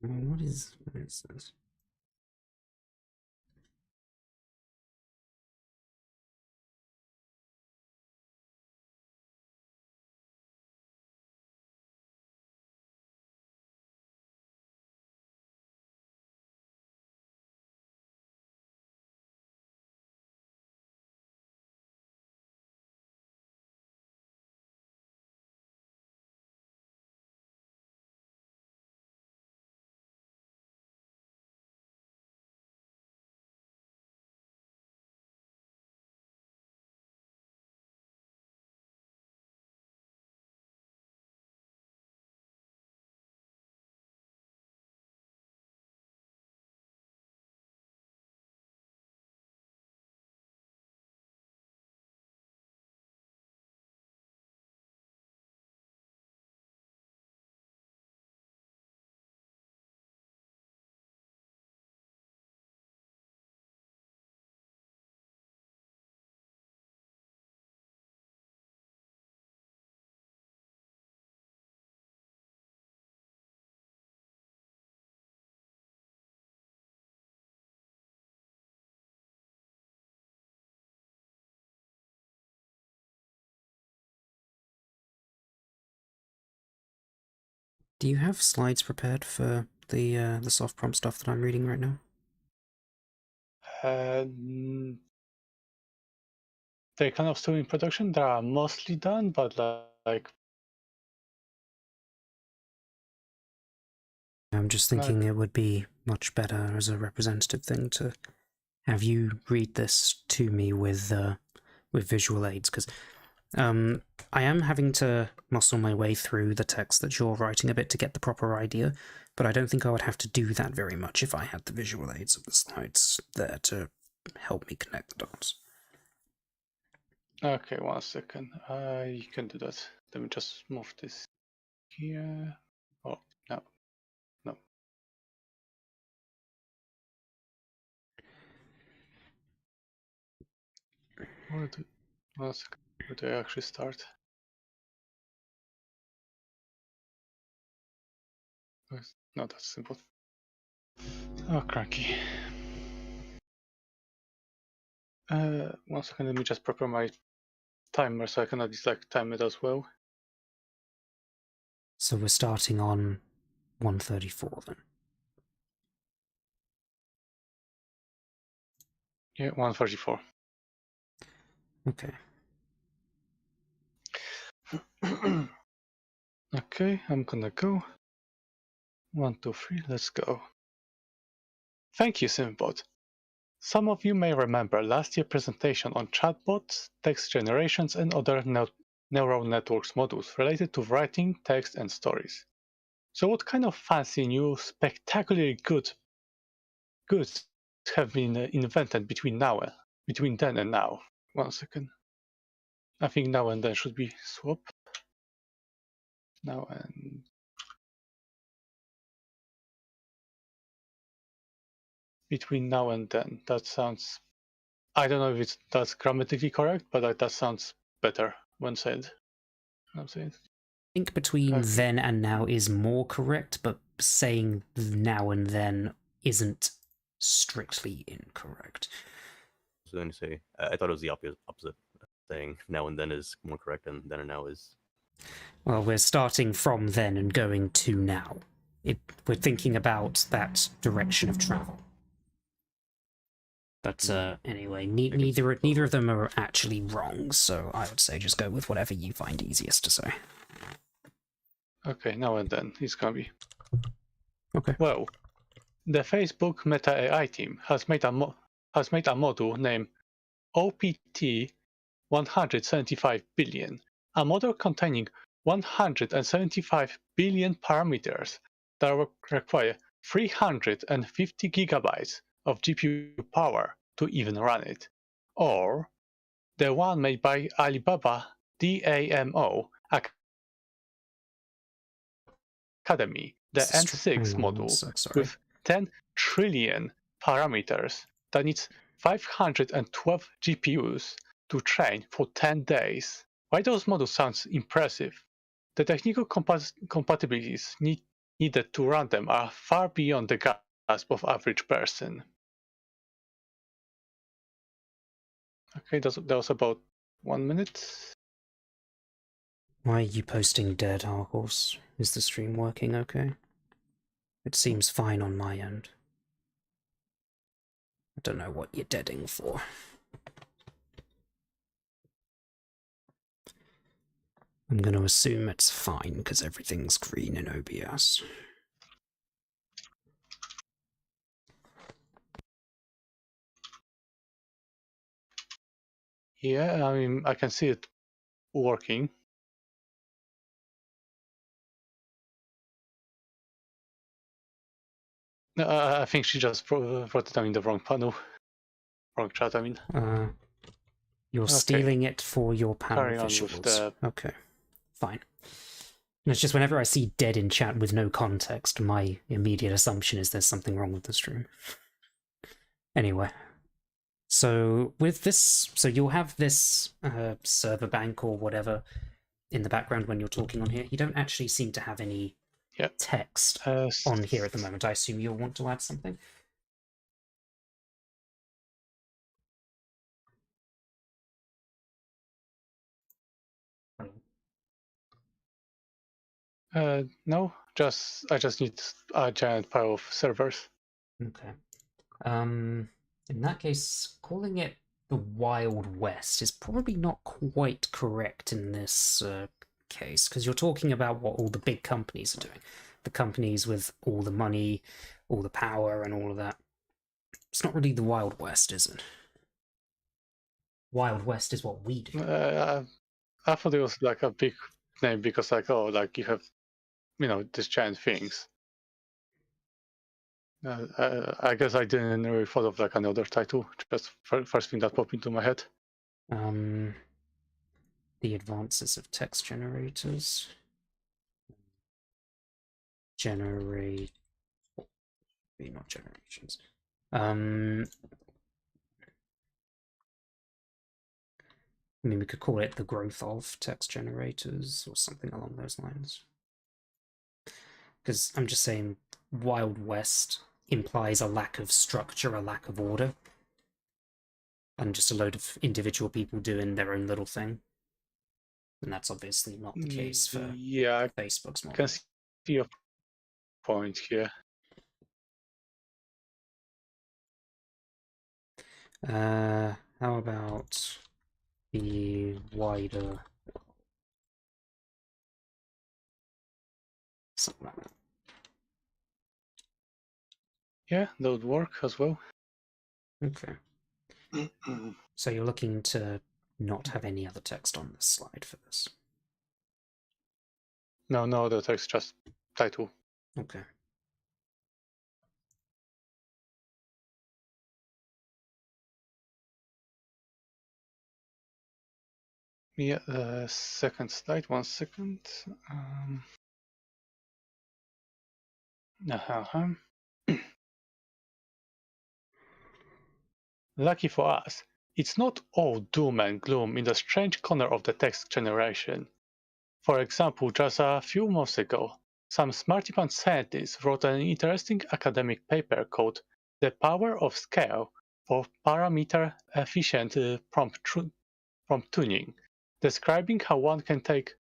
What is this? Do you have slides prepared for the soft prompt stuff that I'm reading right now?
They're kind of still in production. They are mostly done, but like
I'm just thinking it would be much better as a representative thing to have you read this to me with visual aids, because I am having to muscle my way through the text that you're writing a bit to get the proper idea, but I don't think I would have to do that very much if I had the visual aids of the slides there to help me connect the dots.
Okay, 1 second. I can do that. Let me just move this here. Oh, no. No. Where do, 1 second. Where do I actually start? No, that's simple. Oh, cranky. 1 second, let me just prepare my timer so I can at least like time it as well.
So we're starting on 134 then.
Yeah, 134.
Okay.
Okay, I'm gonna go. 1, 2, 3, let's go. Thank you, Simbot. Some of you may remember last year's presentation on chatbots, text generations, and other neural networks modules related to writing, text, and stories. So what kind of fancy new spectacularly goods have been invented between then and now? 1 second. I think now and then should be swap. Now and between now and then. That sounds. I don't know if that's grammatically correct, but that sounds better when said. I'm saying.
I think between then and now is more correct, but saying now and then isn't strictly incorrect.
So then you say, I thought it was the opposite. Saying now and then is more correct, and then and now is.
Well, we're starting from then and going to now. We're thinking about that direction of travel. But anyway, neither of them are actually wrong, so I would say just go with whatever you find easiest to say.
Okay, now and then it's gonna be.
Okay.
Well, the Facebook Meta AI team has made a model named OPT 175 billion, a model containing 175 billion parameters that require 350 gigabytes of GPU power to even run it. Or the one made by Alibaba DAMO Academy, the N6 model with 10 trillion parameters that needs 512 GPUs to train for 10 days. While those models sound impressive, the technical compatibilities need needed to run them are far beyond the grasp of average person. Okay, that was about 1 minute.
Why are you posting dead, Harhorse? Is the stream working okay? It seems fine on my end. I don't know what you're deading for. I'm going to assume it's fine because everything's green in OBS.
Yeah, I mean, I can see it working. I think she just brought it down in the wrong panel. Wrong chat, I mean.
You're
Okay.
stealing it for your panel
Carry on with
visuals.
the...
Okay, fine. And it's just whenever I see dead in chat with no context, my immediate assumption is there's something wrong with the stream. Anyway. So with this, so you'll have this server bank or whatever in the background when you're talking on here. You don't actually seem to have any text on here at the moment. I assume you'll want to add something?
No, I just need a giant pile of servers.
Okay. In that case, calling it the Wild West is probably not quite correct in this case, because you're talking about what all the big companies are doing. The companies with all the money, all the power, and all of that. It's not really the Wild West, is it? Wild West is what we do.
I thought it was like a big name because, like, oh, like you have, these giant things. I guess I didn't really thought of like another title. Just first thing that popped into my head.
The advances of text generators. Not generations. I mean, we could call it the growth of text generators or something along those lines. Because I'm just saying, Wild West implies a lack of structure, a lack of order, and just a load of individual people doing their own little thing. And that's obviously not the case for Facebook's model.
I can see your point here.
How about the wider... something like that.
Yeah, that would work as well.
Okay. So you're looking to not have any other text on this slide for this?
No other text, just title.
Okay.
Yeah, second slide, 1 second. Lucky for us, it's not all doom and gloom in the strange corner of the text generation. For example, just a few months ago, some smarty-pants scientists wrote an interesting academic paper called The Power of Scale for Parameter-Efficient Prompt Tuning, describing how one can take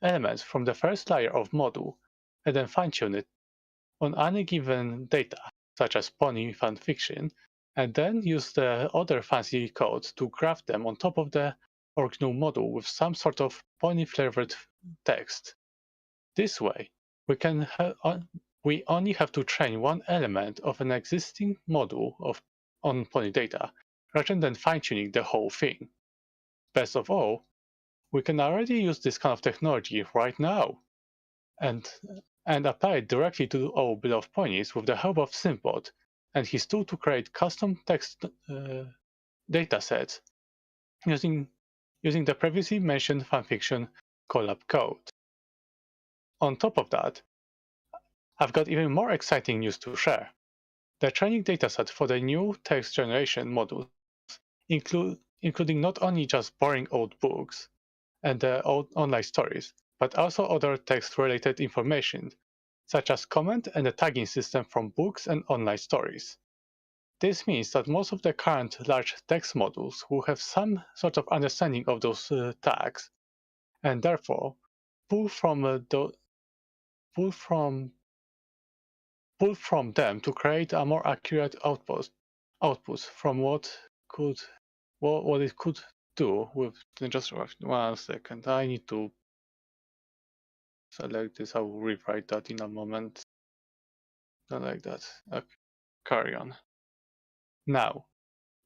elements from the first layer of model and then fine-tune it on any given data, such as pony fanfiction, and then use the other fancy code to graft them on top of the original model with some sort of pony-flavored text. This way, we only have to train one element of an existing model on pony data, rather than fine-tuning the whole thing. Best of all, we can already use this kind of technology right now, and apply it directly to our beloved ponies with the help of Symbot and his tool to create custom text datasets using the previously mentioned fanfiction collab code. On top of that, I've got even more exciting news to share. The training dataset for the new text generation models including not only just boring old books and old online stories, but also other text-related information, such as comment and a tagging system from books and online stories. This means that most of the current large text models will have some sort of understanding of those tags, and therefore pull from them to create a more accurate output from what it could do with just 1 second. I need to select this. I will rewrite that in a moment. Not like that. Okay, carry on. Now,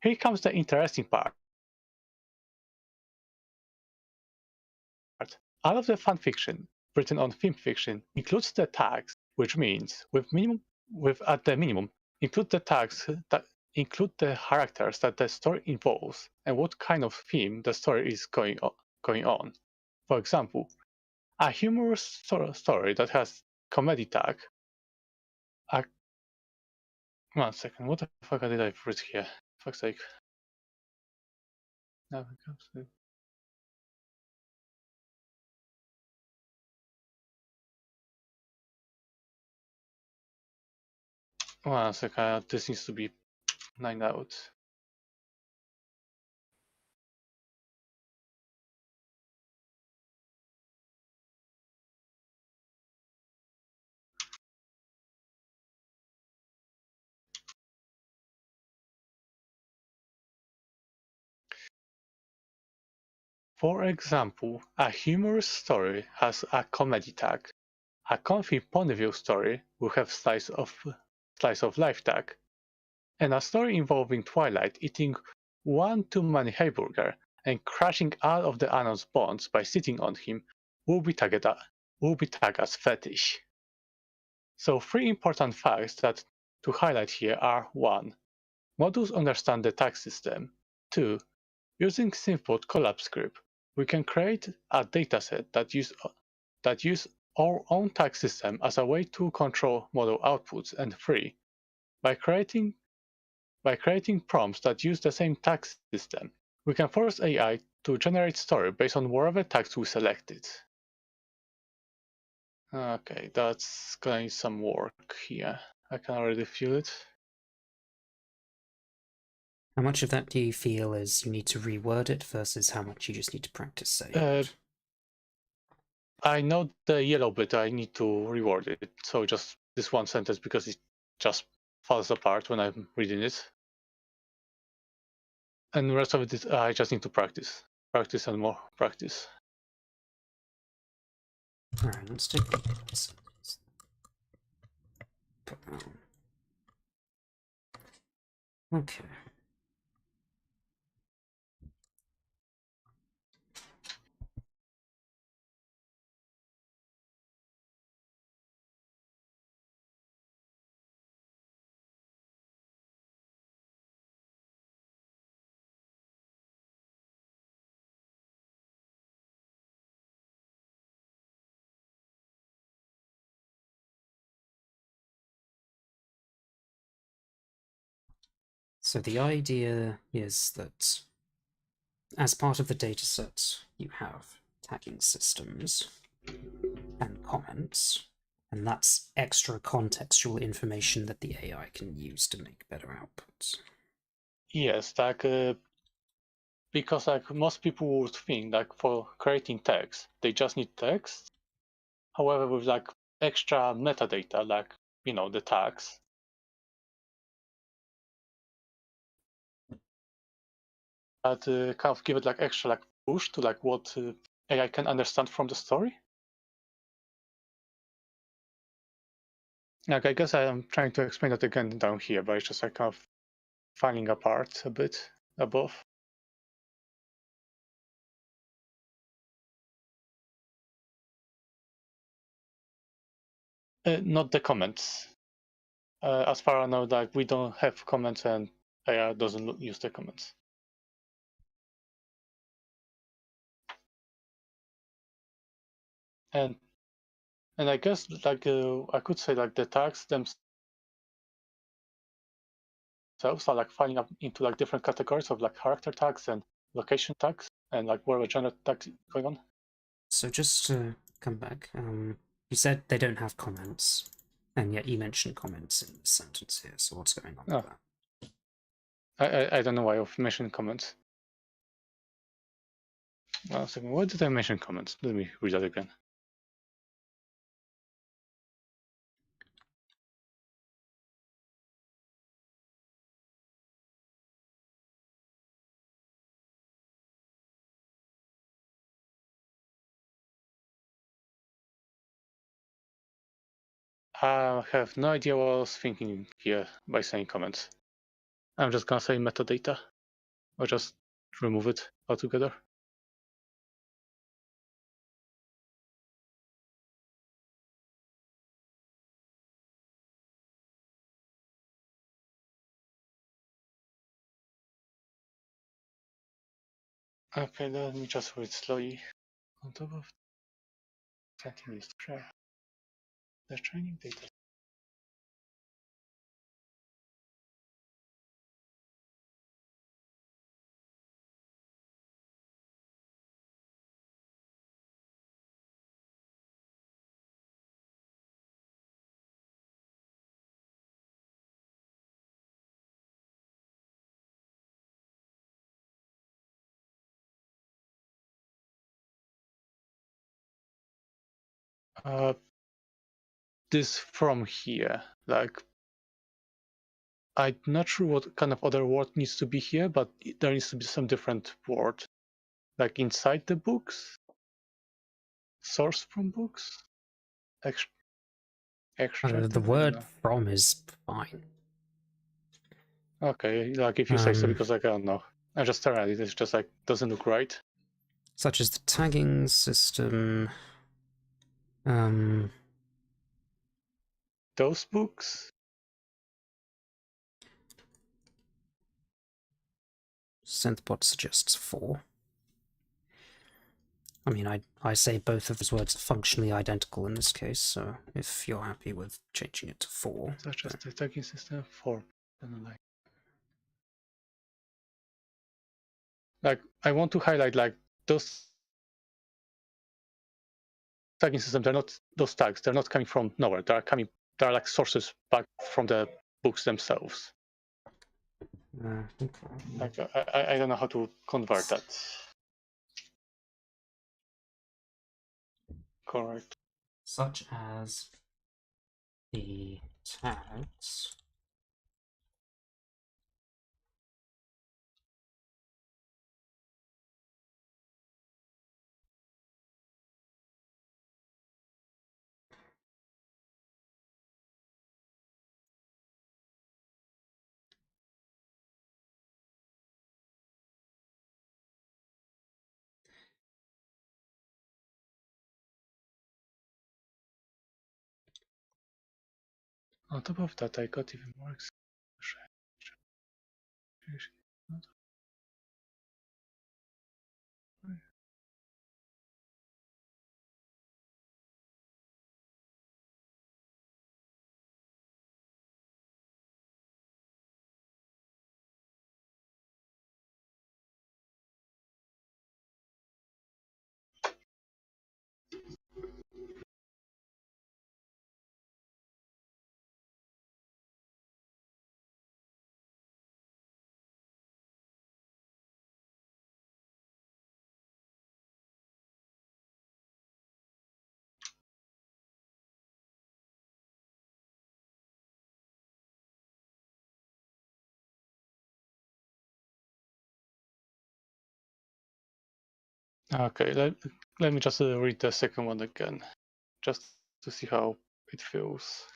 here comes the interesting part. All of the fan fiction written on film fiction includes the tags, which means at the minimum include the tags that include the characters that the story involves and what kind of theme the story is going on. For example, a humorous story that has comedy tag. 1 second, what the fuck did I put here? Fuck's sake. Now it comes to... 1 second, this needs to be 9 out. For example, a humorous story has a comedy tag. A comfy Ponyville story will have slice of life tag. And a story involving Twilight eating one too many hamburger and crushing all of the Anon's bonds by sitting on him will be tagged as fetish. So 3 important facts that to highlight here are 1. Modules understand the tag system. 2. Using simple collab script, we can create a dataset that use our own tag system as a way to control model outputs. And 3. By creating prompts that use the same tag system, we can force AI to generate story based on whatever tags we selected. Okay, that's going some work here. I can already feel it.
How much of that do you feel is you need to reword it versus how much you just need to practice saying it?
I know the yellow bit, I need to reword it. So just this one sentence because it just falls apart when I'm reading it. And the rest of it is I just need to practice. Practice and more practice.
Alright, let's take a look at this. Put that on. Okay. So the idea is that as part of the dataset, you have tagging systems and comments, and that's extra contextual information that the AI can use to make better outputs.
Yes, because most people would think for creating text, they just need text. However, with extra metadata, the tags, that kind of give it extra push to what AI can understand from the story. I guess I am trying to explain that again down here, but it's just kind of falling apart a bit above. Not the comments. As far as I know, we don't have comments and AI doesn't use the comments. And I guess I could say the tags themselves are falling up into different categories of character tags and location tags and whatever genre tags going on.
So just to come back, You said they don't have comments, and yet you mentioned comments in the sentence here, so what's going on with that?
I don't know why I've mentioned comments. One second, what did I mention comments? Let me read that again. I have no idea what I was thinking here by saying comments. I'm just gonna say metadata, or just remove it altogether. Okay, let me just read slowly. On top of setting is track. The training data. This from here, like, I'm not sure what kind of other word needs to be here, but there needs to be some different word, like inside the books, source from books, extract.
The word "from" is fine.
Okay, like if you say so, because like, I don't know. I just stare at it. It's just like doesn't look right.
Such as the tagging system.
Those books.
Synthbot suggests 4. I mean, I say both of those words are functionally identical in this case, so if you're happy with changing it to 4.
Such as the tagging system for. Like I want to highlight like those tagging systems. They're not those tags. They're not coming from nowhere. They're like sources back from the books themselves.
Okay.
Like I don't know how to convert that. Correct.
Such as the tags.
On top of that, I got even more. Okay, let me just read the second one again, just to see how it feels.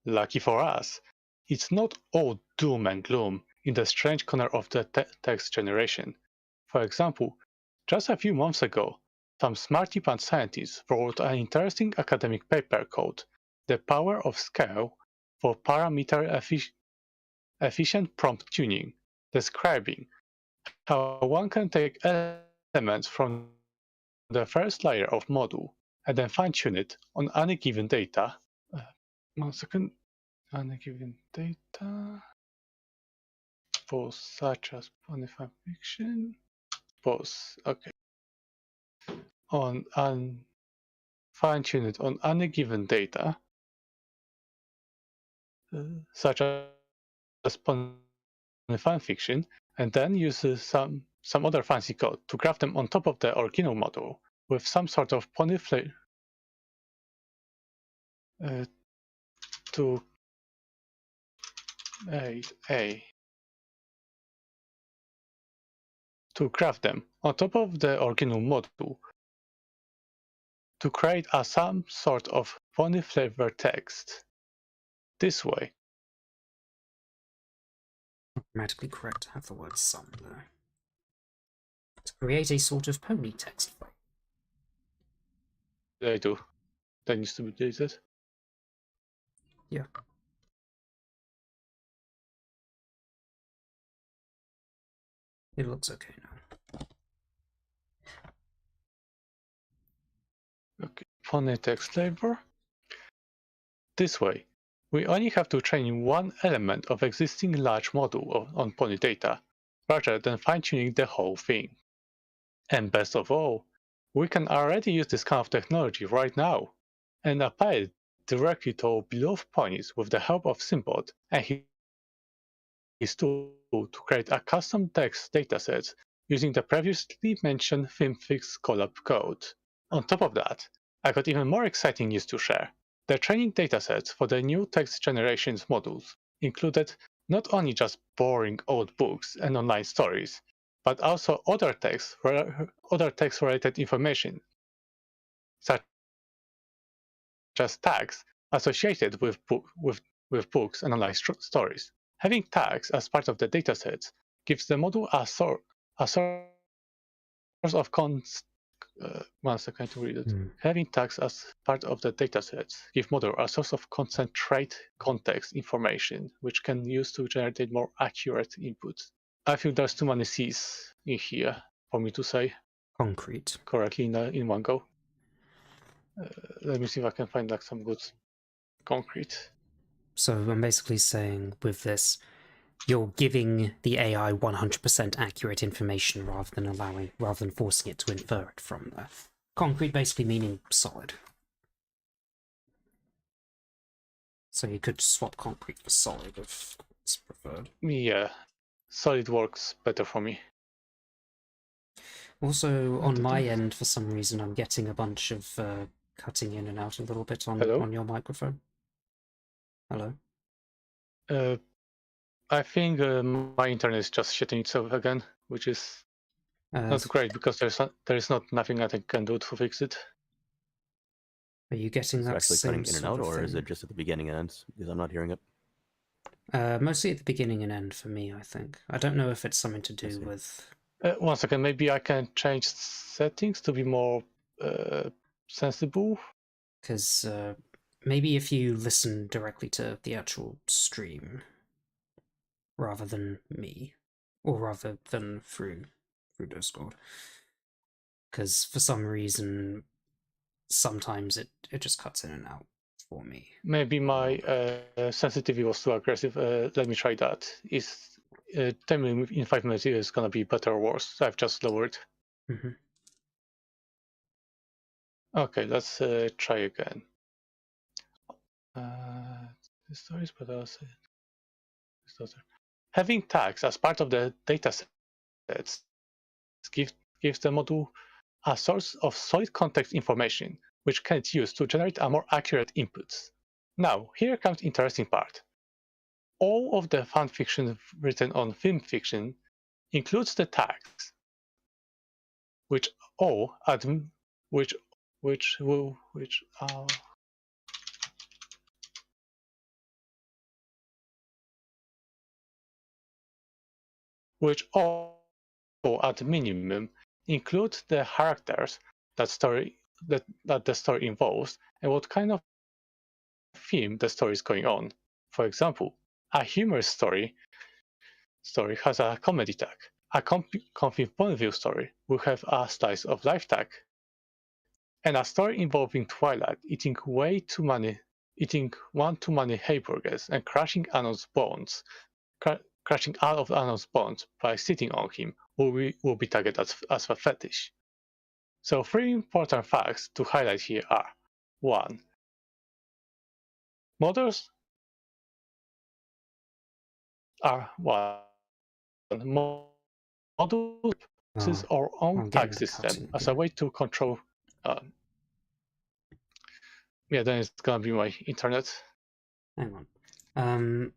Lucky for us, it's not all doom and gloom in the strange corner of the text generation. For example, just a few months ago, some smarty pants scientists wrote an interesting academic paper called "The Power of Scale for Parameter Efficient Prompt Tuning," describing how one can take elements from the first layer of model and then fine-tune it on any given data. 1 second. Any given data for such as bonify fiction. suppose. Okay. On fine-tune it on any given data, such as fan fiction, and then use some other fancy code to graph them on top of the original model with some sort of pony flavor to to graph them on top of the original model to create some sort of pony flavor text. This way.
Grammatically correct to have the word some there. To create a sort of pony text file.
They do. That needs to be deleted.
Yeah. It looks okay now.
Okay, pony text flavor. This way, we only have to train one element of existing large model on pony data, rather than fine-tuning the whole thing. And best of all, we can already use this kind of technology right now, and apply it directly to our beloved ponies with the help of Symbot and his tool to create a custom text dataset using the previously mentioned FilmFix collab code. On top of that, I got even more exciting news to share. The training datasets for the new text generations modules included not only just boring old books and online stories, but also other text-related information, such as tags associated with books and online stories. Having tags as part of the datasets gives the module a source of one second to read it. Having tags as part of the datasets give model a source of concentrate context information, which can use to generate more accurate inputs. I feel there's too many C's in here for me to say
Concrete.
correctly in one go. Let me see if I can find like some good concrete.
So I'm basically saying with this, you're giving the AI 100% accurate information rather than forcing it to infer it from there. Concrete basically meaning solid. So you could swap concrete for solid if it's preferred.
Yeah, solid works better for me.
Also, on my end, for some reason, I'm getting a bunch of cutting in and out a little bit on your microphone. Hello?
I think my internet is just shitting itself again, which is not great because there is not nothing I can do to fix it.
Are you getting that
actually
same
cutting in and
sort
out,
of
or is
thing?
it just at the beginning and end? Because I'm not hearing it.
Mostly at the beginning and end for me, I think. I don't know if it's something to do with...
One second, maybe I can change settings to be more sensible.
Because maybe if you listen directly to the actual stream, rather than me, or rather than through Discord. Because for some reason, sometimes it just cuts in and out for me.
Maybe my sensitivity was too aggressive. Let me try that. Tell me in 5 minutes it's gonna be better or worse. I've just lowered.
Mm-hmm.
Okay, let's try again. The stories, but also having tags as part of the datasets gives the module a source of solid context information, which can it use to generate a more accurate inputs. Now, here comes the interesting part. All of the fan fiction written on film fiction includes the tags, which all at minimum include the characters that the story involves and what kind of theme the story is going on. For example, a humorous story has a comedy tag. A conflict point of view story will have a slice of life tag. And a story involving Twilight eating one too many hamburgers and crashing out of Anon's bonds by sitting on him will be tagged as a fetish. So 3 important facts to highlight here are: 1. Models are models uses our own
I'm
tag
getting the
system
cutting
as a
again.
way to control. Yeah, then it's gonna be my internet.
Hang on.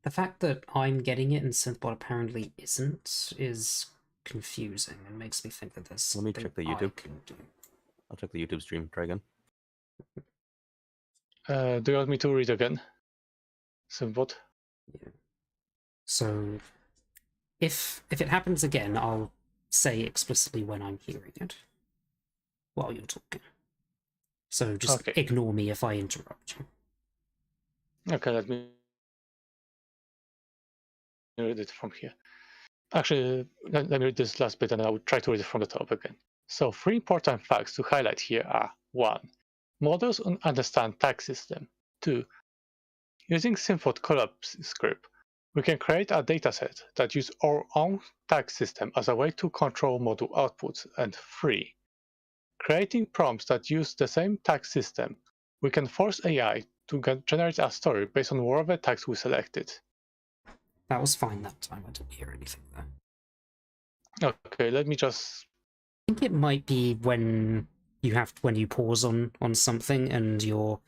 The fact that I'm getting it and Synthbot apparently isn't is confusing and makes me think that there's
Let me
something
check the
I
YouTube.
can do.
I'll check the YouTube stream. Try again.
Do you want me to read again? Symbot?
Yeah. So if it happens again, I'll say explicitly when I'm hearing it while you're talking. So just
Okay.
ignore me if I interrupt you.
Okay, let me read it from here. Actually, let me read this last bit and I will try to read it from the top again. So 3 important facts to highlight here are: 1. Models understand tag system. 2. Using Symfot collapse script, we can create a dataset that uses our own tag system as a way to control module outputs. And 3. Creating prompts that use the same tag system, we can force AI to generate a story based on whatever tags we selected.
That was fine that time. I didn't hear anything there.
Okay, let me just.
I think it might be when you pause on something and you're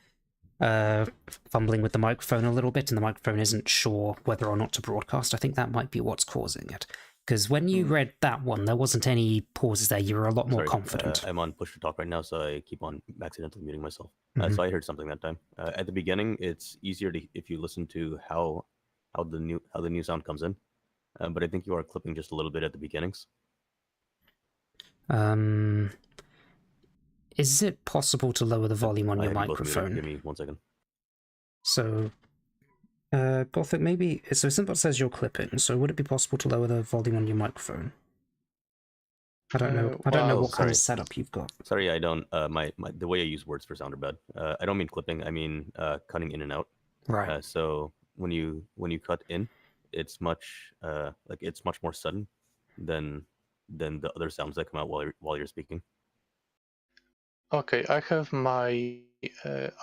fumbling with the microphone a little bit and the microphone isn't sure whether or not to broadcast. I think that might be what's causing it. Because when you read that one, there wasn't any pauses there. You were a lot more confident.
I'm on push to talk right now, so I keep on accidentally muting myself.
Mhm.
So I heard something that time. At the beginning, it's easier to if you listen to how the new sound comes in. But I think you are clipping just a little bit at the beginnings.
Is it possible to lower the volume on your
I have you both muted.
microphone?
Give me 1 second.
So, Gothic, maybe. So, Symbot says you're clipping. So, would it be possible to lower the volume on your microphone? I don't know. I don't know what kind of setup you've got.
Sorry, I don't. The way I use words for sound are bad. I don't mean clipping. I mean cutting in and out.
Right.
So when you cut in, it's much it's much more sudden than the other sounds that come out while you're speaking.
Okay, I have my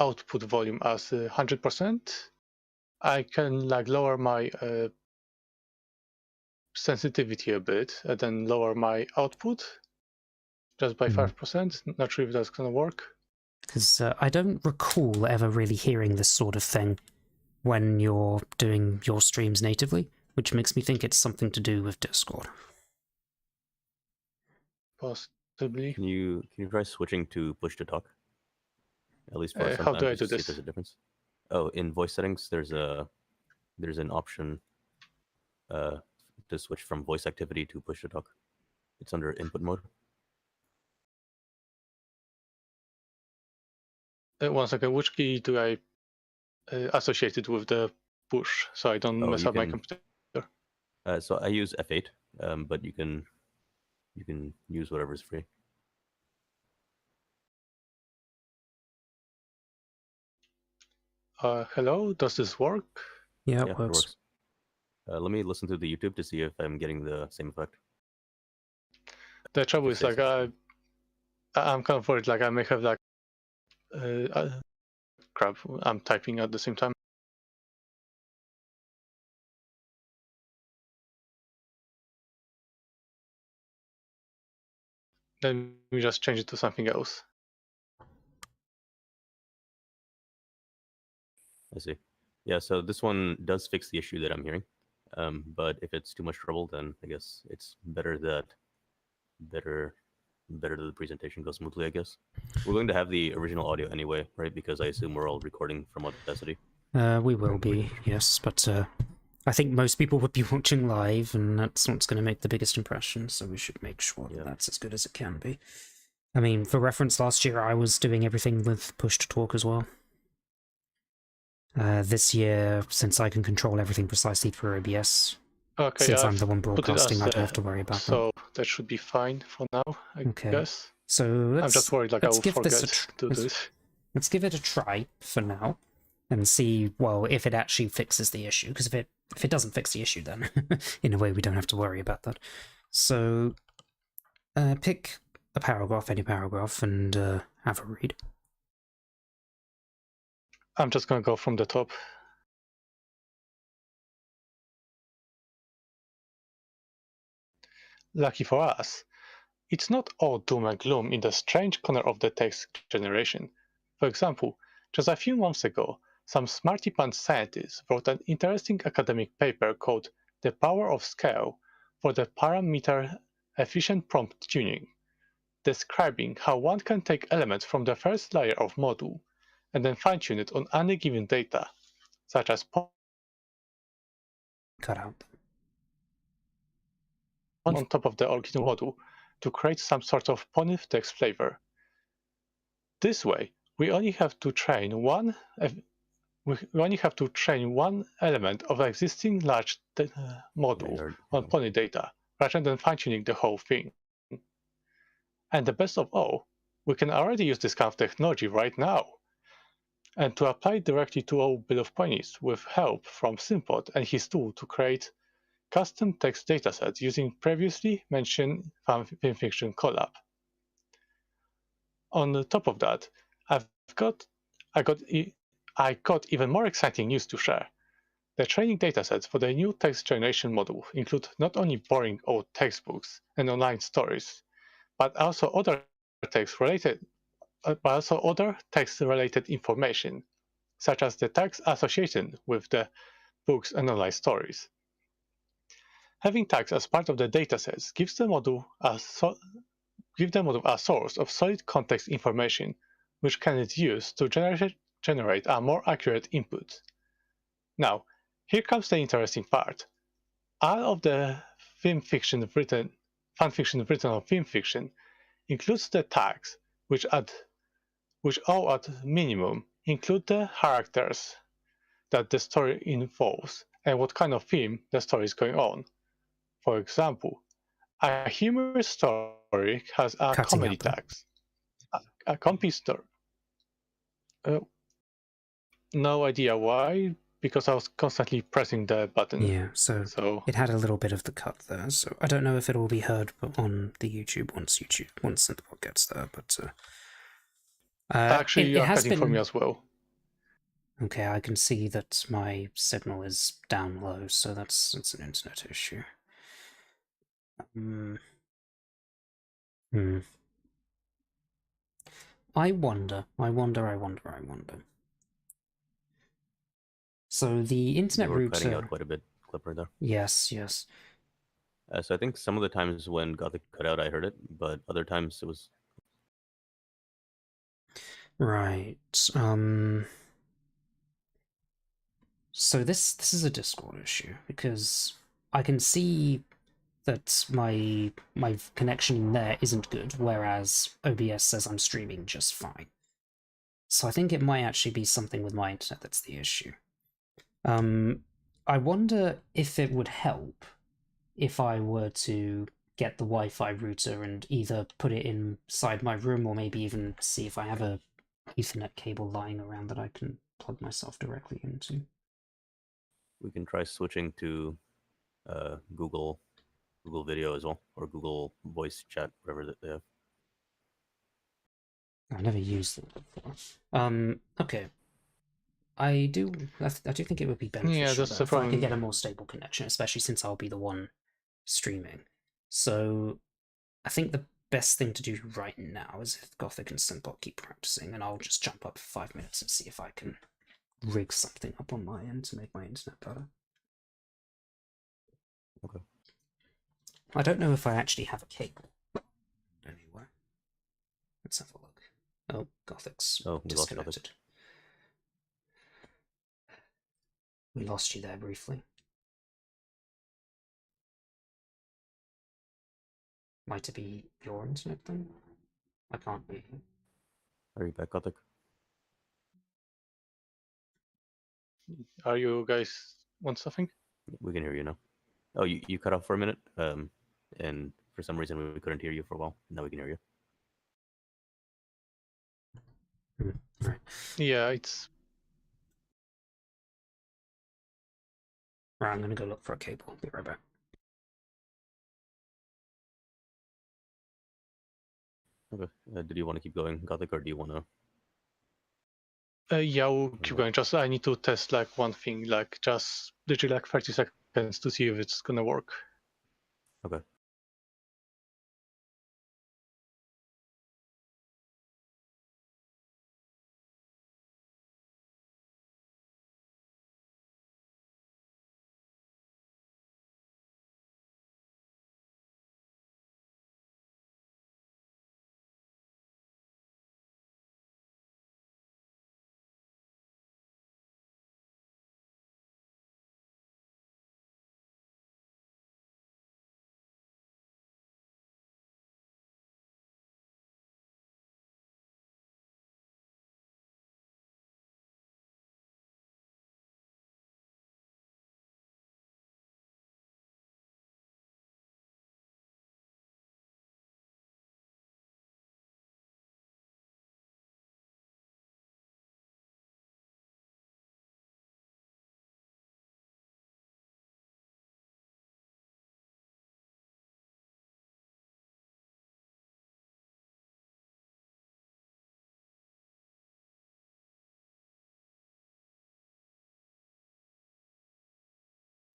output volume as 100%. I can lower my sensitivity a bit and then lower my output just by 5%. Not sure if that's gonna work.
Because I don't recall ever really hearing this sort of thing when you're doing your streams natively, which makes me think it's something to do with Discord.
Possibly.
Can you try switching to push to talk? At least for some
how
time,
do I
just
do
to see
this?
if there's a difference. Oh, in voice settings, there's an option to switch from voice activity to push to talk. It's under input mode.
1 second, which key do I associate it with the push so I don't mess up my computer?
So I use F8, but you can use whatever's free.
Hello, does this work?
Yeah,
it works. Let me listen to the YouTube to see if I'm getting the same effect.
The trouble is I'm kind of worried I may have crap, I'm typing at the same time. Let me just change it to something else.
I see. Yeah, so this one does fix the issue that I'm hearing. But if it's too much trouble, then I guess it's better that the presentation goes smoothly, I guess. We're going to have the original audio anyway, right? Because I assume we're all recording from Audacity.
We will be, yes, but I think most people would be watching live, and that's what's going to make the biggest impression, so we should make sure that that's as good as it can be. I mean, for reference, last year I was doing everything with push to talk as well. This year, since I can control everything precisely through OBS, since I'm the one broadcasting, I don't have to worry about that.
So that should be fine for now, I guess.
So
I'm just worried I will forget to do this.
Let's give it a try for now. and see, well, if it actually fixes the issue. Because if it doesn't fix the issue, then in a way we don't have to worry about that. So pick a paragraph, any paragraph, and have a read.
I'm just gonna go from the top. Lucky for us, it's not all doom and gloom in the strange corner of the text generation. For example, just a few months ago, some smarty pants scientists wrote an interesting academic paper called The Power of Scale for the Parameter Efficient Prompt Tuning, describing how one can take elements from the first layer of model and then fine-tune it on any given data, such as
Cut out.
on top of the original model to create some sort of pony text flavor. This way, we only have to train one element of existing large model on pony data, rather than fine-tuning the whole thing. And the best of all, we can already use this kind of technology right now, and to apply it directly to our bill of ponies with help from Simpot and his tool to create custom text datasets using previously mentioned fanfiction collab. On the top of that, I got even more exciting news to share. The training datasets for the new text generation model include not only boring old textbooks and online stories, but also other text-related information, such as the tags associated with the books and online stories. Having tags as part of the datasets gives the model a source of solid context information, which can it use to generate a more accurate input. Now, here comes the interesting part. All of the fan fiction written on film fiction includes the tags, which all at minimum include the characters that the story involves and what kind of theme the story is going on. For example, a humorous story has a
Cutting
comedy
out there.
tags. A comedy story. No idea why, because I was constantly pressing the button.
Yeah, so it had a little bit of the cut there. So I don't know if it will be heard on the YouTube once the pod gets there, but
actually, you
it
are
has
cutting
been
for me as well.
Okay, I can see that my signal is down low, so that's an internet issue. I wonder. So the internet
You were
router.
cutting out quite a bit, Clipper, there.
Yes.
So I think some of the times when Gothic cut out, I heard it, but other times it was.
Right. So this is a Discord issue because I can see that my connection in there isn't good, whereas OBS says I'm streaming just fine. So I think it might actually be something with my internet that's the issue. I wonder if it would help if I were to get the Wi-Fi router and either put it inside my room or maybe even see if I have a Ethernet cable lying around that I can plug myself directly into.
We can try switching to Google Video as well, or Google Voice Chat, whatever they have.
I've never used them before. Okay. I do think it would be beneficial though, if I could get a more stable connection, especially since I'll be the one streaming. So I think the best thing to do right now is if Gothic and Synthbot keep practicing, and I'll just jump up for 5 minutes and see if I can rig something up on my end to make my internet better.
Okay.
I don't know if I actually have a cable anywhere. Let's have a look. Oh, Gothic's disconnected. We lost you there briefly. Might it be your internet then? I can't hear you.
Are you back, Gothic?
Are you guys want something?
We can hear you now. Oh, you cut off for a minute, and for some reason we couldn't hear you for a while. Now we can hear you.
Right.
Yeah, it's
Right, I'm gonna go look for a cable. Be right back.
Okay. Did you want to keep going, Gothic, or do you want to?
Yeah, we'll keep
Okay.
going. Just I need to test like one thing, like just literally like 30 seconds to see if it's gonna work.
Okay.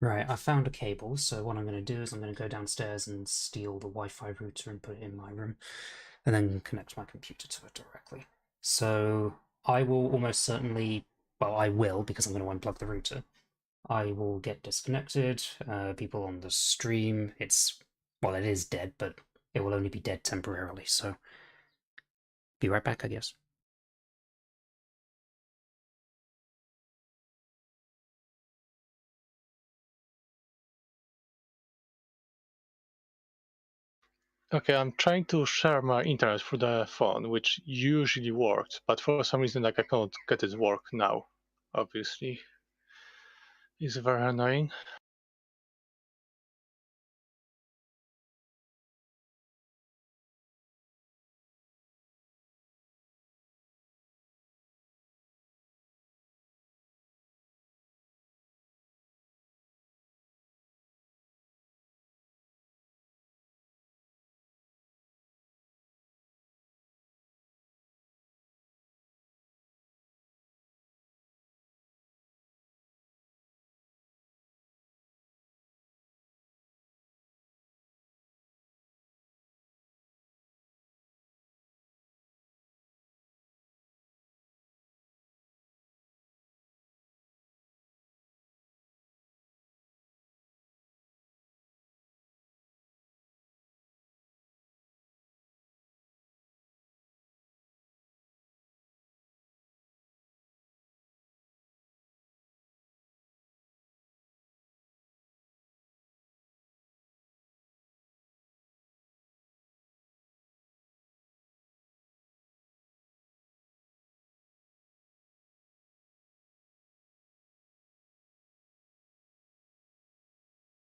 Right, I found a cable, so what I'm going to do is I'm going to go downstairs and steal the Wi-Fi router and put it in my room, and then connect my computer to it directly. So I will almost certainly, well, I will, because I'm going to unplug the router. I will get disconnected. People on the stream, well, it is dead, but it will only be dead temporarily, so be right back, I guess.
Okay, I'm trying to share my internet through the phone, which usually works, but for some reason like I can't get it to work now. Obviously, it's very annoying.